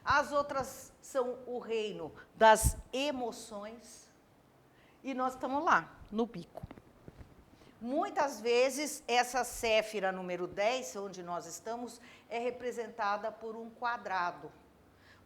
As outras são o reino das emoções. E nós estamos lá, no bico. Muitas vezes, essa Séfira número 10, onde nós estamos, é representada por um quadrado,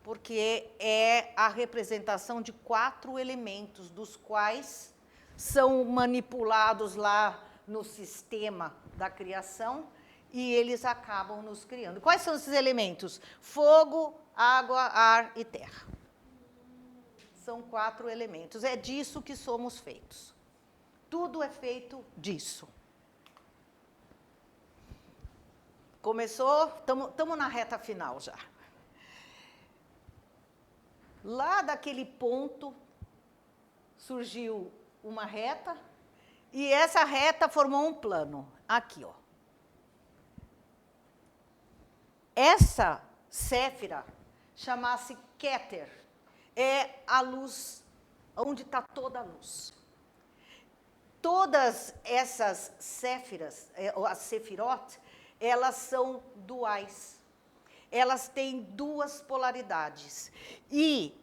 porque é a representação de 4 elementos, dos quais são manipulados lá no sistema da criação, e eles acabam nos criando. Quais são esses elementos? Fogo, água, ar e terra. São 4 elementos. É disso que somos feitos. Tudo é feito disso. Começou, estamos na reta final já. Lá daquele ponto surgiu uma reta, e essa reta formou um plano. Aqui, ó. Essa Séfira chama-se Keter. É a luz, onde está toda a luz. Todas essas Séfiras, as Sefirot, elas são duais. Elas têm 2 polaridades. E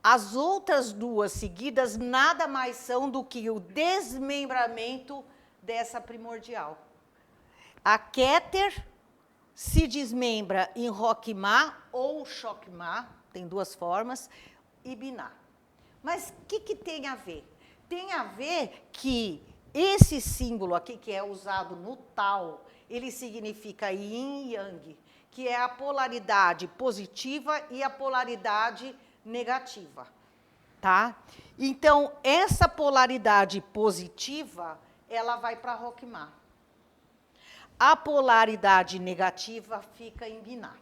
as outras 2 seguidas nada mais são do que o desmembramento dessa primordial. A Keter se desmembra em Roquimá ou Choquimá, tem 2 formas, e Biná. Mas o que tem a ver? Tem a ver que esse símbolo aqui, que é usado no Tao, ele significa Yin e Yang, que é a polaridade positiva e a polaridade negativa, tá? Então, essa polaridade positiva, ela vai para Roquimá. A polaridade negativa fica em Biná.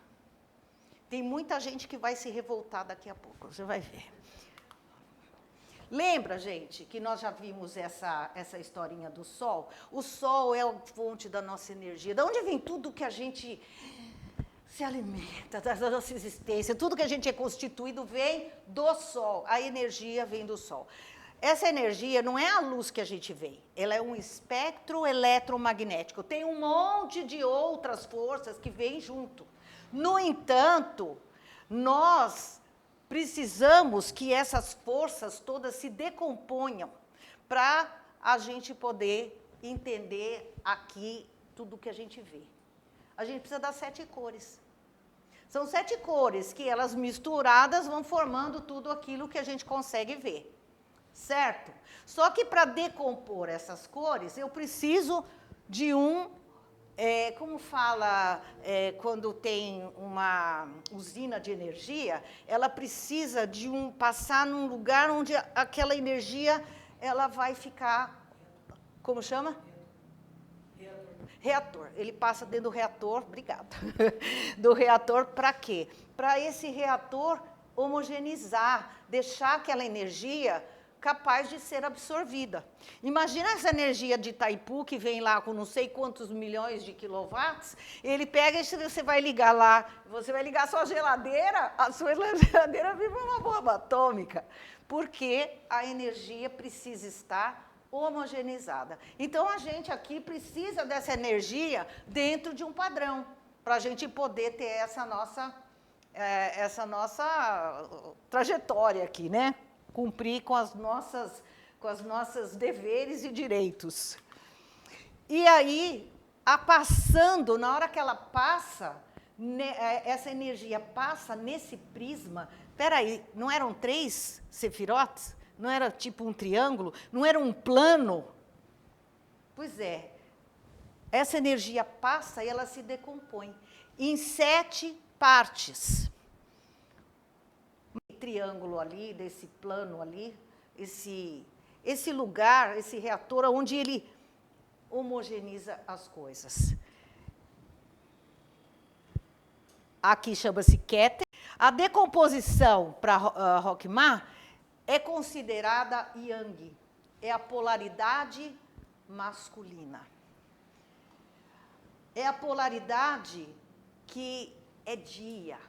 Tem muita gente que vai se revoltar daqui a pouco, você vai ver. Lembra, gente, que nós já vimos essa historinha do Sol? O Sol é a fonte da nossa energia. De onde vem tudo que a gente se alimenta, da nossa existência? Tudo que a gente é constituído vem do Sol. A energia vem do Sol. Essa energia não é a luz que a gente vê. Ela é um espectro eletromagnético. Tem um monte de outras forças que vêm junto. No entanto, nós precisamos que essas forças todas se decomponham para a gente poder entender aqui tudo que a gente vê. A gente precisa das 7 cores. São 7 cores que elas misturadas vão formando tudo aquilo que a gente consegue ver. Certo? Só que para decompor essas cores, eu preciso de como fala, quando tem uma usina de energia, ela precisa de passar num lugar onde aquela energia ela vai ficar, como chama? Reator. Ele passa dentro do reator, obrigada, do reator para quê? Para esse reator homogeneizar, deixar aquela energia capaz de ser absorvida. Imagina essa energia de Itaipu, que vem lá com não sei quantos milhões de quilowatts, ele pega e você vai ligar lá, você vai ligar a sua geladeira vira uma bomba atômica, porque a energia precisa estar homogeneizada. Então, a gente aqui precisa dessa energia dentro de um padrão, para a gente poder ter essa nossa trajetória aqui, né? Cumprir com as nossas deveres e direitos. E aí, na hora que ela passa, essa energia passa nesse prisma. Espera aí, não eram 3 sefirotes? Não era tipo um triângulo? Não era um plano? Pois é. Essa energia passa e ela se decompõe em 7 partes. Esse triângulo ali, desse plano ali, esse lugar, esse reator, onde ele homogeneiza as coisas. Aqui chama-se Keter. A decomposição para Rockmar é considerada Yang, é a polaridade masculina. É a polaridade que é dia,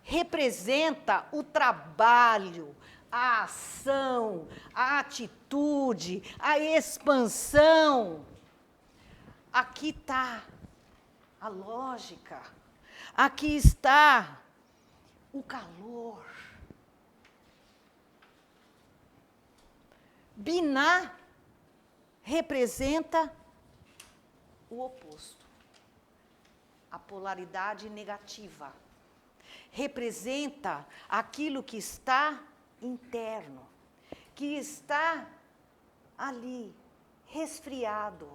representa o trabalho, a ação, a atitude, a expansão. Aqui está a lógica, aqui está o calor. Binah representa o oposto, a polaridade negativa. Representa aquilo que está interno, que está ali, resfriado,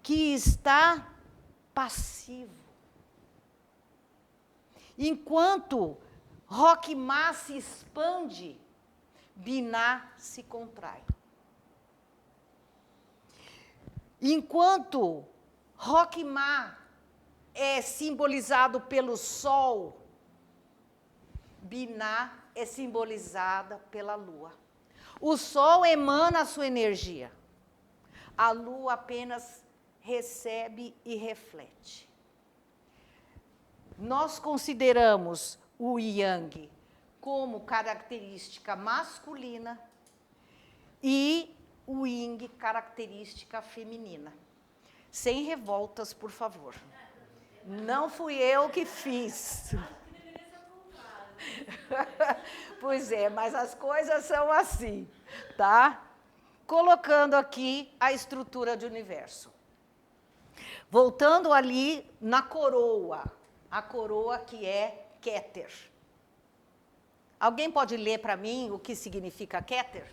que está passivo. Enquanto Rockmar se expande, Binah se contrai. Enquanto Rockmar é simbolizado pelo Sol, Binah é simbolizada pela Lua. O Sol emana a sua energia. A Lua apenas recebe e reflete. Nós consideramos o Yang como característica masculina e o Yin característica feminina. Sem revoltas, por favor. Não fui eu que fiz. Pois é, mas as coisas são assim, tá? Colocando aqui a estrutura de universo. Voltando ali na coroa, a coroa que é Keter. Alguém pode ler para mim o que significa Keter?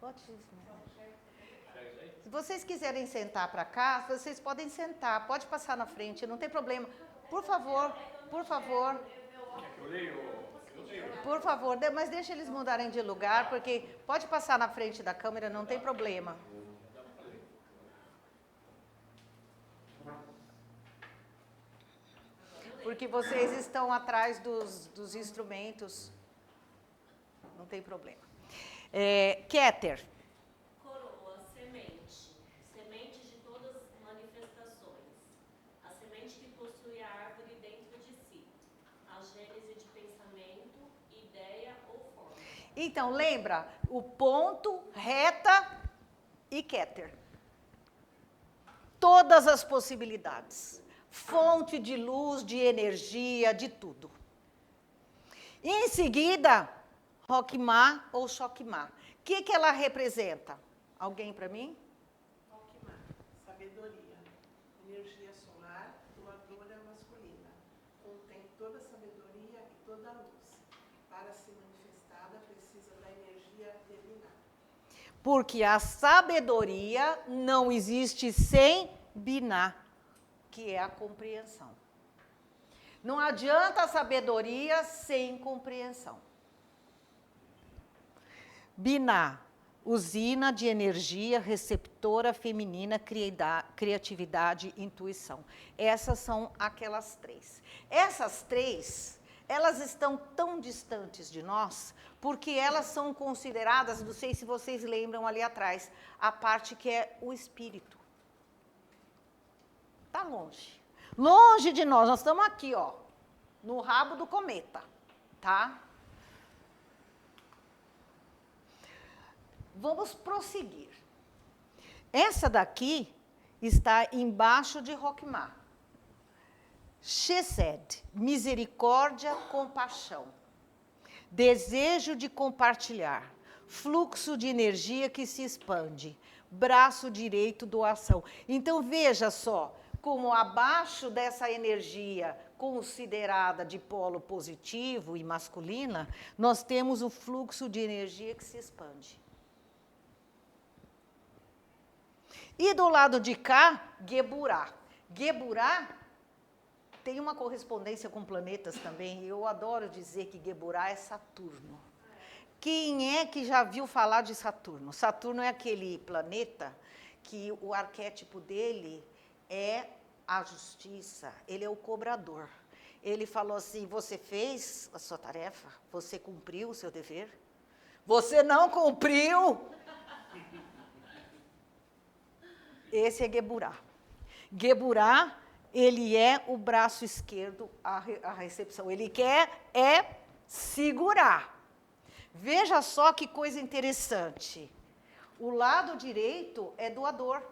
Pode. Se vocês quiserem sentar para cá, vocês podem sentar, pode passar na frente, não tem problema. Por favor, por favor. Por favor, mas deixa eles mudarem de lugar, porque pode passar na frente da câmera, não tem problema. Porque vocês estão atrás dos instrumentos, não tem problema. Keter. Coroa, semente. Semente de todas as manifestações. A semente que possui a árvore dentro de si. A gênese de pensamento, ideia ou forma. Então, lembra? O ponto, reta e Keter. Todas as possibilidades. Fonte de luz, de energia, de tudo. E em seguida, Rockmar ou Choquemar. O que ela representa? Alguém para mim? Rockmar, sabedoria, energia solar, doadora masculina. Contém toda a sabedoria e toda a luz. Para ser manifestada, precisa da energia divina. Porque a sabedoria não existe sem Binah, que é a compreensão. Não adianta a sabedoria sem compreensão. Binah, usina de energia receptora feminina, criatividade, intuição. Essas são aquelas 3. Essas 3, elas estão tão distantes de nós, porque elas são consideradas, não sei se vocês lembram ali atrás, a parte que é o espírito. Está longe. Longe de nós. Nós estamos aqui, ó, no rabo do cometa, tá? Vamos prosseguir. Essa daqui está embaixo de Rockmar. Chesed, misericórdia, compaixão. Desejo de compartilhar. Fluxo de energia que se expande. Braço direito, doação. Então, veja só. como abaixo dessa energia considerada de polo positivo e masculina, nós temos o fluxo de energia que se expande. E do lado de cá, Geburah. Geburah tem uma correspondência com planetas também. Eu adoro dizer que Geburah é Saturno. Quem é que já viu falar de Saturno? Saturno é aquele planeta que o arquétipo dele é a justiça, ele é o cobrador. Ele falou assim, você fez a sua tarefa? Você cumpriu o seu dever? Você não cumpriu? Esse é Geburah. Geburah, ele é o braço esquerdo à recepção. Ele quer segurar. Veja só que coisa interessante. O lado direito é doador.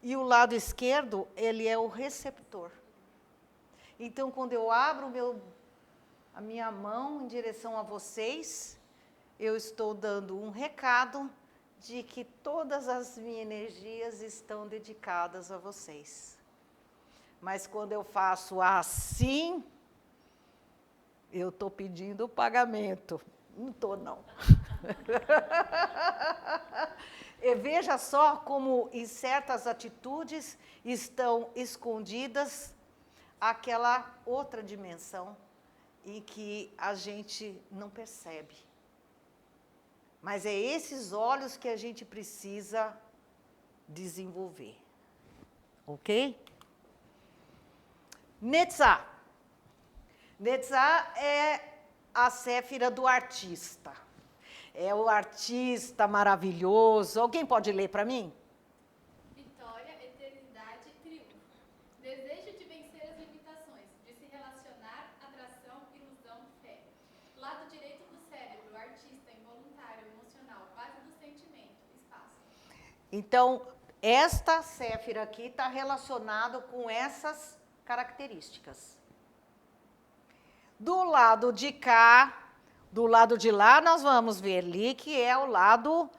E o lado esquerdo, ele é o receptor. Então, quando eu abro a minha mão em direção a vocês, eu estou dando um recado de que todas as minhas energias estão dedicadas a vocês. Mas quando eu faço assim, eu estou pedindo o pagamento. Não estou, não. E veja só como em certas atitudes estão escondidas aquela outra dimensão em que a gente não percebe. Mas é esses olhos que a gente precisa desenvolver. Ok? Netzah. Netzah é a séfira do artista. É o artista maravilhoso. Alguém pode ler para mim? Vitória, eternidade, triunfo. Desejo de vencer as limitações, de se relacionar, atração, ilusão, fé. Lado direito do cérebro, artista, involuntário, emocional, base do sentimento, espaço. Então, esta séfira aqui está relacionada com essas características. Do lado de cá, do lado de lá, nós vamos ver ali que é o lado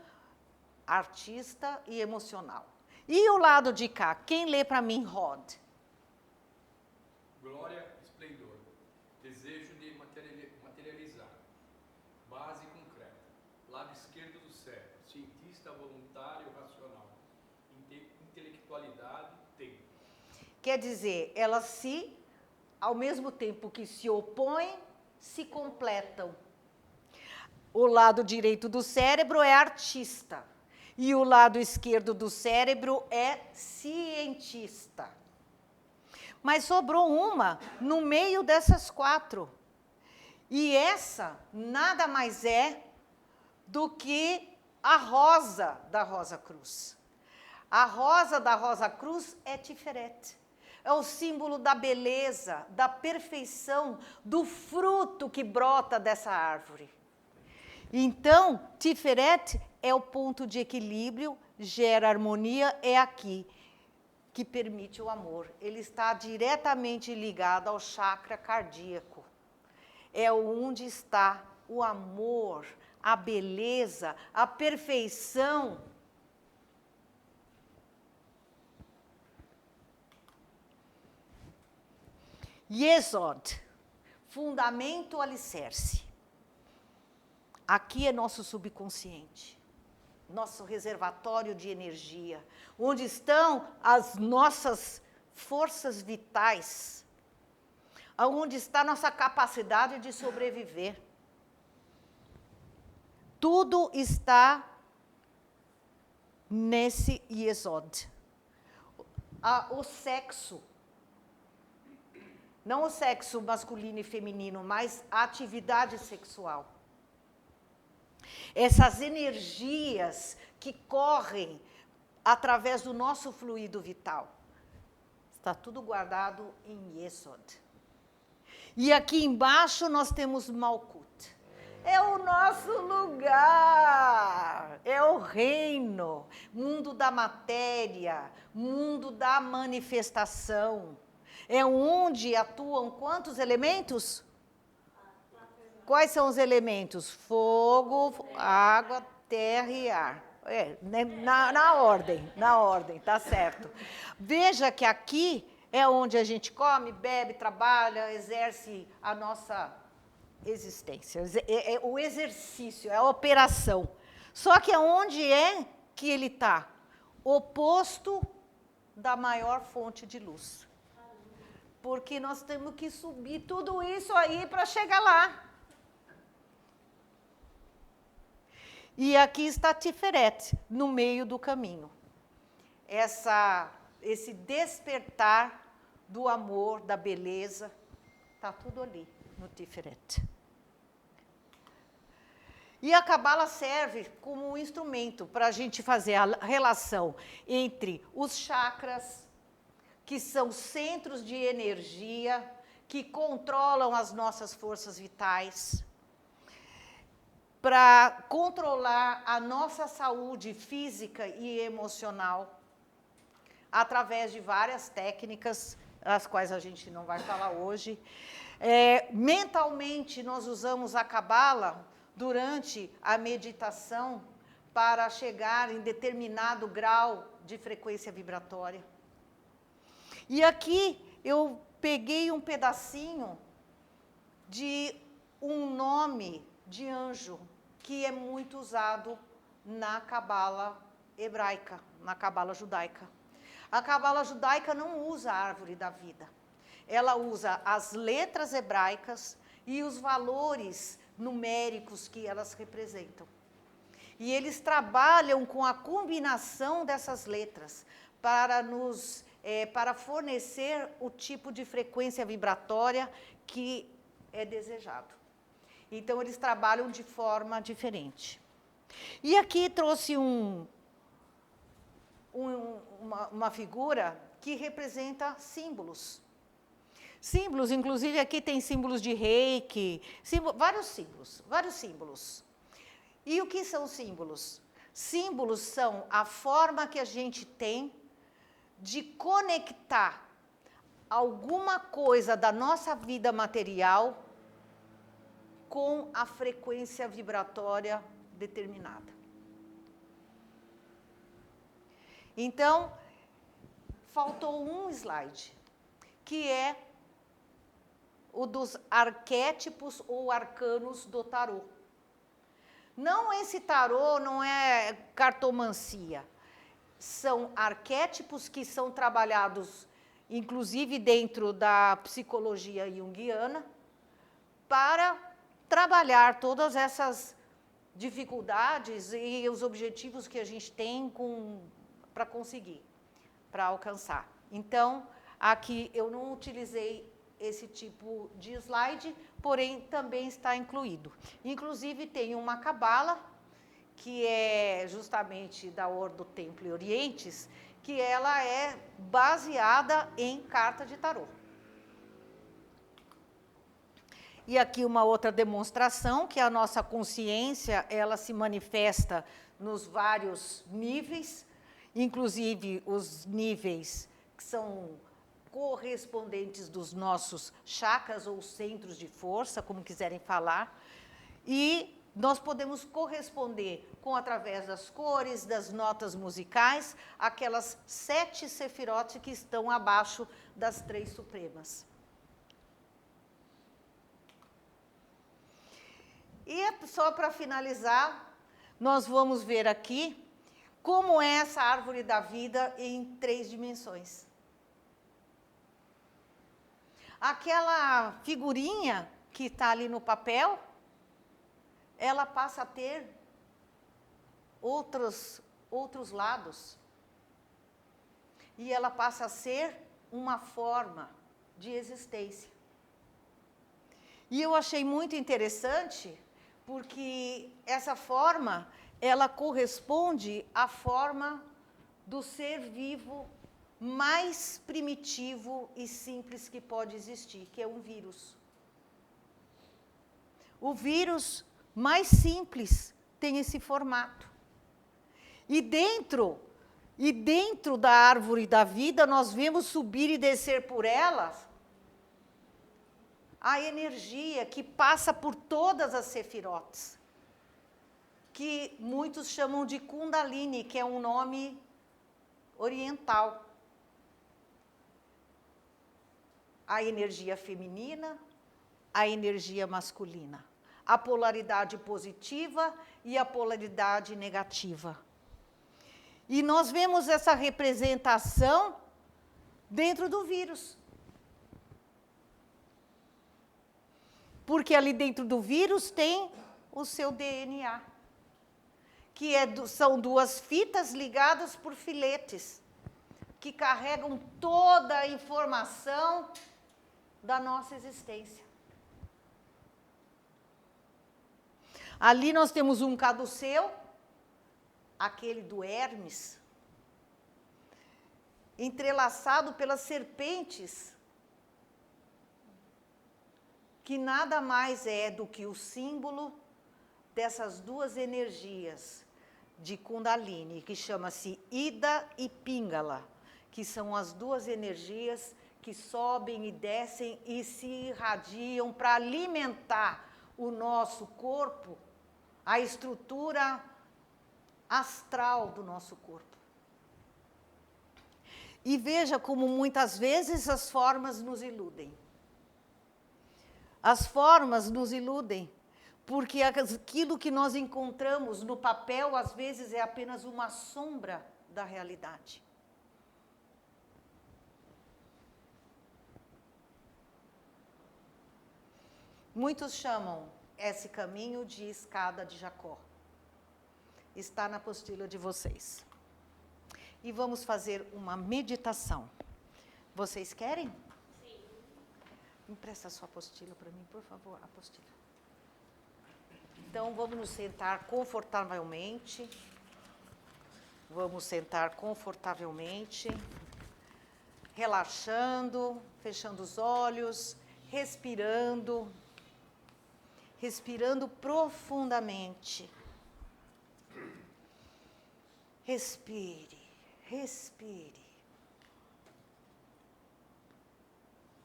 artista e emocional. E o lado de cá, quem lê para mim, Rod? Glória, esplendor, desejo de materializar, base concreta, lado esquerdo do cérebro, cientista, voluntário, racional, intelectualidade, tempo. Quer dizer, elas ao mesmo tempo que se opõem, se completam. O lado direito do cérebro é artista e o lado esquerdo do cérebro é cientista. Mas sobrou uma no meio dessas quatro. E essa nada mais é do que a rosa da Rosa Cruz. A rosa da Rosa Cruz é Tiferet. É o símbolo da beleza, da perfeição, do fruto que brota dessa árvore. Então, Tiferet é o ponto de equilíbrio, gera harmonia, é aqui que permite o amor. Ele está diretamente ligado ao chakra cardíaco. É onde está o amor, a beleza, a perfeição. Yesod, fundamento alicerce. Aqui é nosso subconsciente, nosso reservatório de energia, onde estão as nossas forças vitais, onde está nossa capacidade de sobreviver. Tudo está nesse Yesod. O sexo, não o sexo masculino e feminino, mas a atividade sexual. Essas energias que correm através do nosso fluido vital. Está tudo guardado em Yesod. E aqui embaixo nós temos Malkut. É o nosso lugar, é o reino, mundo da matéria, mundo da manifestação. É onde atuam quantos elementos? Quais são os elementos? Fogo, água, terra e ar. Né, na ordem, tá certo. Veja que aqui é onde a gente come, bebe, trabalha, exerce a nossa existência. É o exercício, é a operação. Só que aonde é que ele está? Oposto da maior fonte de luz. Porque nós temos que subir tudo isso aí para chegar lá. E aqui está Tiferet, no meio do caminho. Esse despertar do amor, da beleza, está tudo ali no Tiferet. E a Cabala serve como um instrumento para a gente fazer a relação entre os chakras, que são centros de energia, que controlam as nossas forças vitais, para controlar a nossa saúde física e emocional, através de várias técnicas, as quais a gente não vai falar hoje. Mentalmente, nós usamos a Cabala durante a meditação para chegar em determinado grau de frequência vibratória. E aqui eu peguei um pedacinho de um nome de anjo que é muito usado na Cabala hebraica, na Cabala judaica. A Cabala judaica não usa a árvore da vida. Ela usa as letras hebraicas e os valores numéricos que elas representam. E eles trabalham com a combinação dessas letras para fornecer o tipo de frequência vibratória que é desejado. Então, eles trabalham de forma diferente. E aqui trouxe uma figura que representa símbolos. Símbolos, inclusive aqui tem símbolos de reiki, vários símbolos. E o que são símbolos? Símbolos são a forma que a gente tem de conectar alguma coisa da nossa vida material com a frequência vibratória determinada. Então, faltou um slide, que é o dos arquétipos ou arcanos do tarô. Não, esse tarô não é cartomancia. São arquétipos que são trabalhados, inclusive dentro da psicologia junguiana, para trabalhar todas essas dificuldades e os objetivos que a gente tem para conseguir, para alcançar. Então, aqui eu não utilizei esse tipo de slide, porém também está incluído. Inclusive tem uma cabala, que é justamente da Ordo Templi Orientis, que ela é baseada em carta de tarô. E aqui uma outra demonstração, que a nossa consciência, ela se manifesta nos vários níveis, inclusive os níveis que são correspondentes dos nossos chakras ou centros de força, como quiserem falar, e nós podemos corresponder através das cores, das notas musicais, aquelas 7 sefirotes que estão abaixo das 3 supremas. E só para finalizar, nós vamos ver aqui como é essa árvore da vida em 3 dimensões. Aquela figurinha que está ali no papel, ela passa a ter outros lados. E ela passa a ser uma forma de existência. E eu achei muito interessante, porque essa forma, ela corresponde à forma do ser vivo mais primitivo e simples que pode existir, que é um vírus. O vírus mais simples tem esse formato. E dentro da árvore da vida, nós vemos subir e descer por ela a energia que passa por todas as sefirotes. que muitos chamam de Kundalini, que é um nome oriental. A energia feminina, a energia masculina, a polaridade positiva e a polaridade negativa. E nós vemos essa representação dentro do vírus. Porque ali dentro do vírus tem o seu DNA, que são duas fitas ligadas por filetes, que carregam toda a informação da nossa existência. Ali nós temos um caduceu, aquele do Hermes, entrelaçado pelas serpentes, que nada mais é do que o símbolo dessas duas energias de Kundalini, que chama-se Ida e Pingala, que são as duas energias que sobem e descem e se irradiam para alimentar o nosso corpo, a estrutura astral do nosso corpo. E veja como muitas vezes as formas nos iludem. As formas nos iludem, porque aquilo que nós encontramos no papel, às vezes, é apenas uma sombra da realidade. Muitos chamam esse caminho de escada de Jacó. Está na apostila de vocês. E vamos fazer uma meditação. Vocês querem? Empresta a sua apostila para mim, por favor, apostila. Então, vamos nos sentar confortavelmente. Vamos sentar confortavelmente, relaxando, fechando os olhos, respirando profundamente. Respire, respire.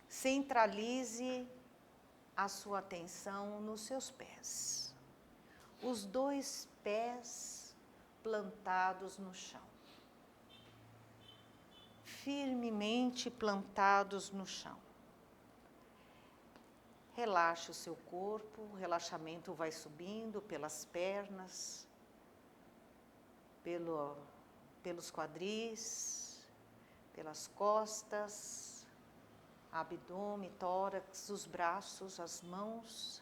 Centralize a sua atenção nos seus pés. Os dois pés plantados no chão. Firmemente plantados no chão. Relaxe o seu corpo, o relaxamento vai subindo pelas pernas, pelos quadris, pelas costas, abdômen, tórax, os braços, as mãos,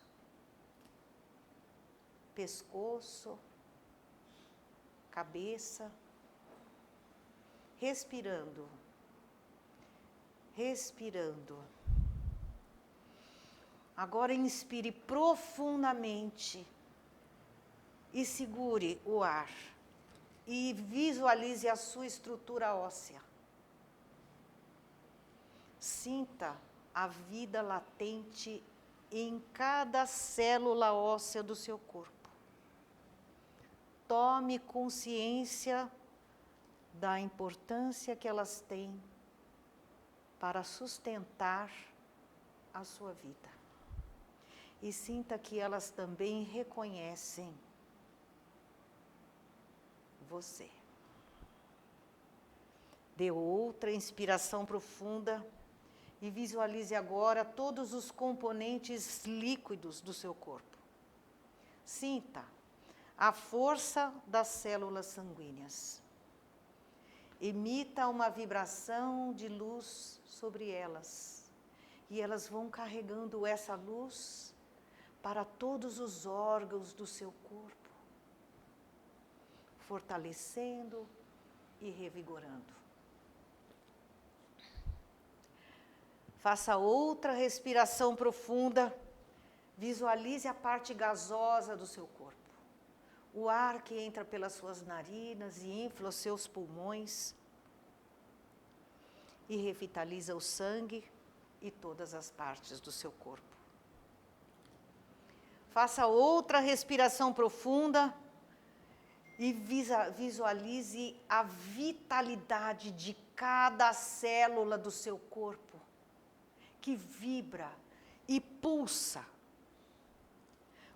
pescoço, cabeça, respirando, respirando. Agora inspire profundamente e segure o ar e visualize a sua estrutura óssea. Sinta a vida latente em cada célula óssea do seu corpo. Tome consciência da importância que elas têm para sustentar a sua vida. E sinta que elas também reconhecem você. Dê outra inspiração profunda e visualize agora todos os componentes líquidos do seu corpo. Sinta a força das células sanguíneas. Emita uma vibração de luz sobre elas. E elas vão carregando essa luz para todos os órgãos do seu corpo, fortalecendo e revigorando. Faça outra respiração profunda, visualize a parte gasosa do seu corpo. O ar que entra pelas suas narinas e infla os seus pulmões e revitaliza o sangue e todas as partes do seu corpo. Faça outra respiração profunda e visualize a vitalidade de cada célula do seu corpo, que vibra e pulsa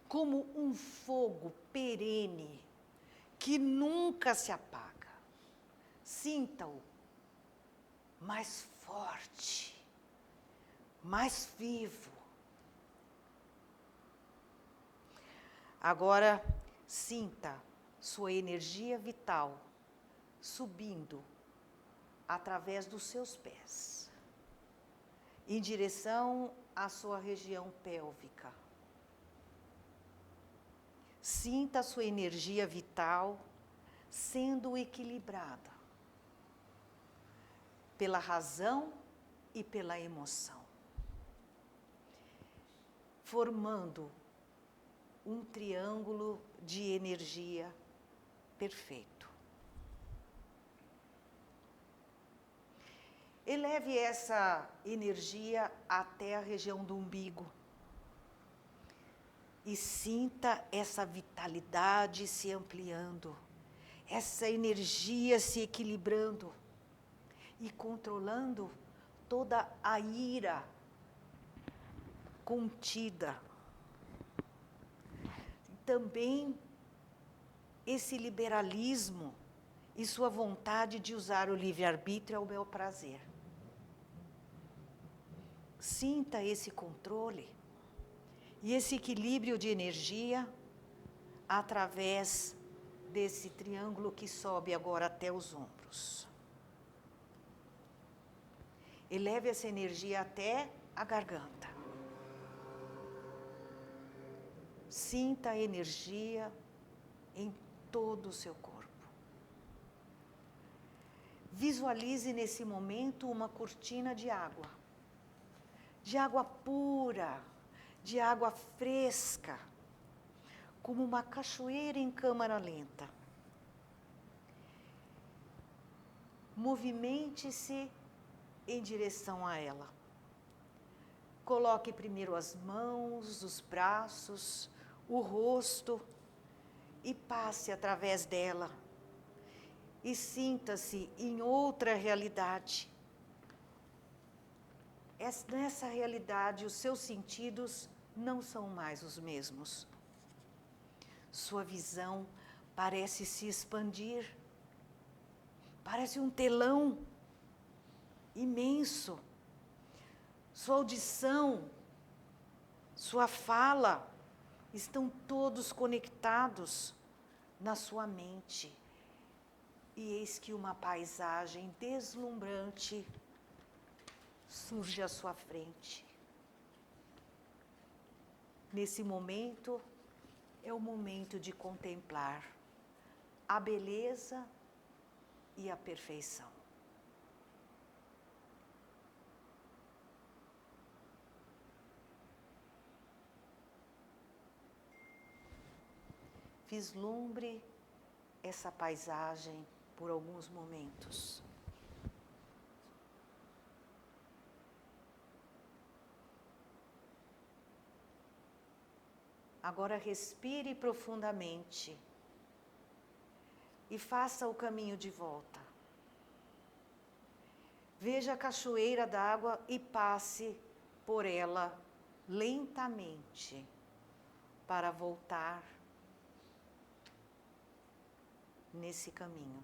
como um fogo perene que nunca se apaga. Sinta-o mais forte, mais vivo. Agora, sinta sua energia vital subindo através dos seus pés, em direção à sua região pélvica. Sinta a sua energia vital sendo equilibrada pela razão e pela emoção, formando um triângulo de energia perfeito. Eleve essa energia até a região do umbigo e sinta essa vitalidade se ampliando, essa energia se equilibrando e controlando toda a ira contida. Também esse liberalismo e sua vontade de usar o livre-arbítrio ao bel prazer. Sinta esse controle e esse equilíbrio de energia através desse triângulo que sobe agora até os ombros. Eleve essa energia até a garganta. Sinta a energia em todo o seu corpo. Visualize nesse momento uma cortina de água pura, de água fresca, como uma cachoeira em câmara lenta. Movimente-se em direção a ela. Coloque primeiro as mãos, os braços, o rosto e passe através dela. E sinta-se em outra realidade. Nessa realidade, os seus sentidos não são mais os mesmos. Sua visão parece se expandir. Parece um telão imenso. Sua audição, sua fala, estão todos conectados na sua mente. E eis que uma paisagem deslumbrante surge à sua frente. Nesse momento, é o momento de contemplar a beleza e a perfeição. Vislumbre essa paisagem por alguns momentos. Agora respire profundamente e faça o caminho de volta. Veja a cachoeira d'água e passe por ela lentamente para voltar nesse caminho.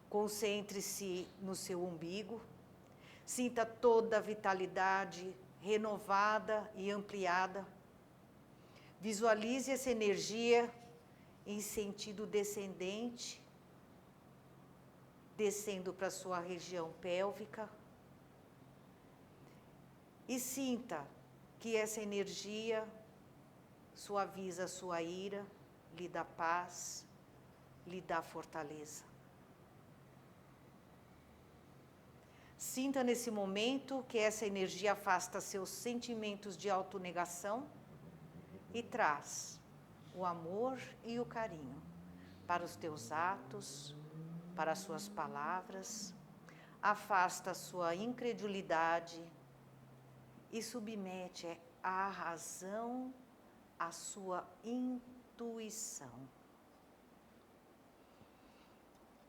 Concentre-se no seu umbigo, sinta toda a vitalidade renovada e ampliada. Visualize essa energia em sentido descendente, descendo para a sua região pélvica. E sinta que essa energia suaviza a sua ira, lhe dá paz, lhe dá fortaleza. Sinta nesse momento que essa energia afasta seus sentimentos de autonegação e traz o amor e o carinho para os teus atos, para as suas palavras, afasta a sua incredulidade e submete à razão a sua intuição.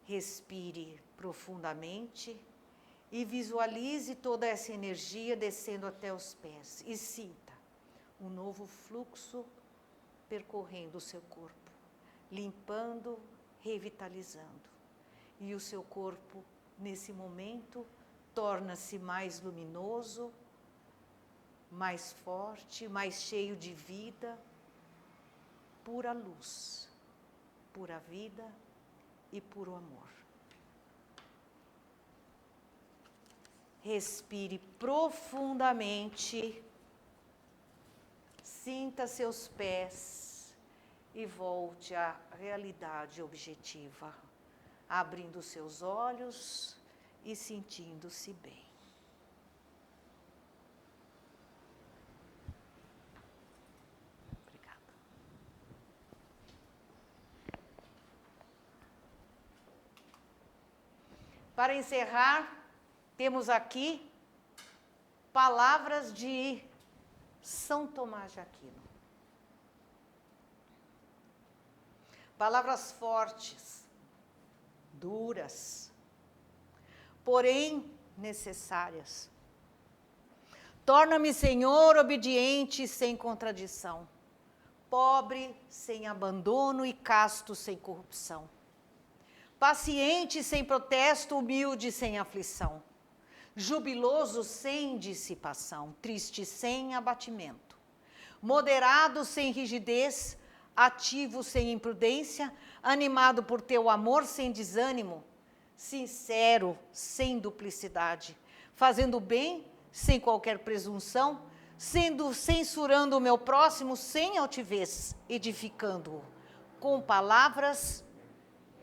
Respire profundamente e visualize toda essa energia descendo até os pés e sinta um novo fluxo percorrendo o seu corpo, limpando, revitalizando. E o seu corpo, nesse momento, torna-se mais luminoso, mais forte, mais cheio de vida, pura luz, pura vida e puro amor. Respire profundamente, sinta seus pés e volte à realidade objetiva, abrindo seus olhos e sentindo-se bem. Obrigada. Para encerrar, temos aqui palavras de São Tomás de Aquino. Palavras fortes, duras, porém necessárias. Torna-me, Senhor, obediente sem contradição, pobre sem abandono e casto sem corrupção, paciente sem protesto, humilde sem aflição, jubiloso sem dissipação, triste sem abatimento, moderado sem rigidez, ativo sem imprudência, animado por teu amor sem desânimo, sincero sem duplicidade, fazendo bem sem qualquer presunção, censurando o meu próximo sem altivez, edificando-o com palavras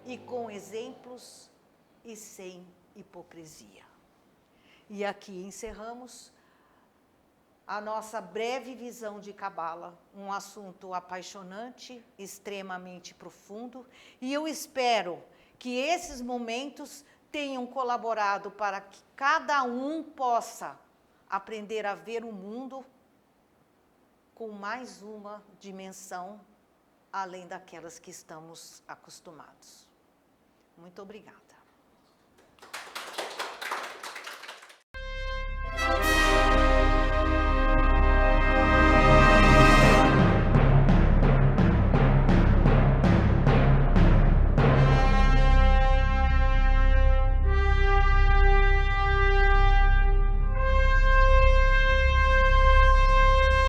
e com exemplos e sem hipocrisia. E aqui encerramos a nossa breve visão de Cabala, um assunto apaixonante, extremamente profundo, e eu espero que esses momentos tenham colaborado para que cada um possa aprender a ver o mundo com mais uma dimensão, além daquelas que estamos acostumados. Muito obrigada.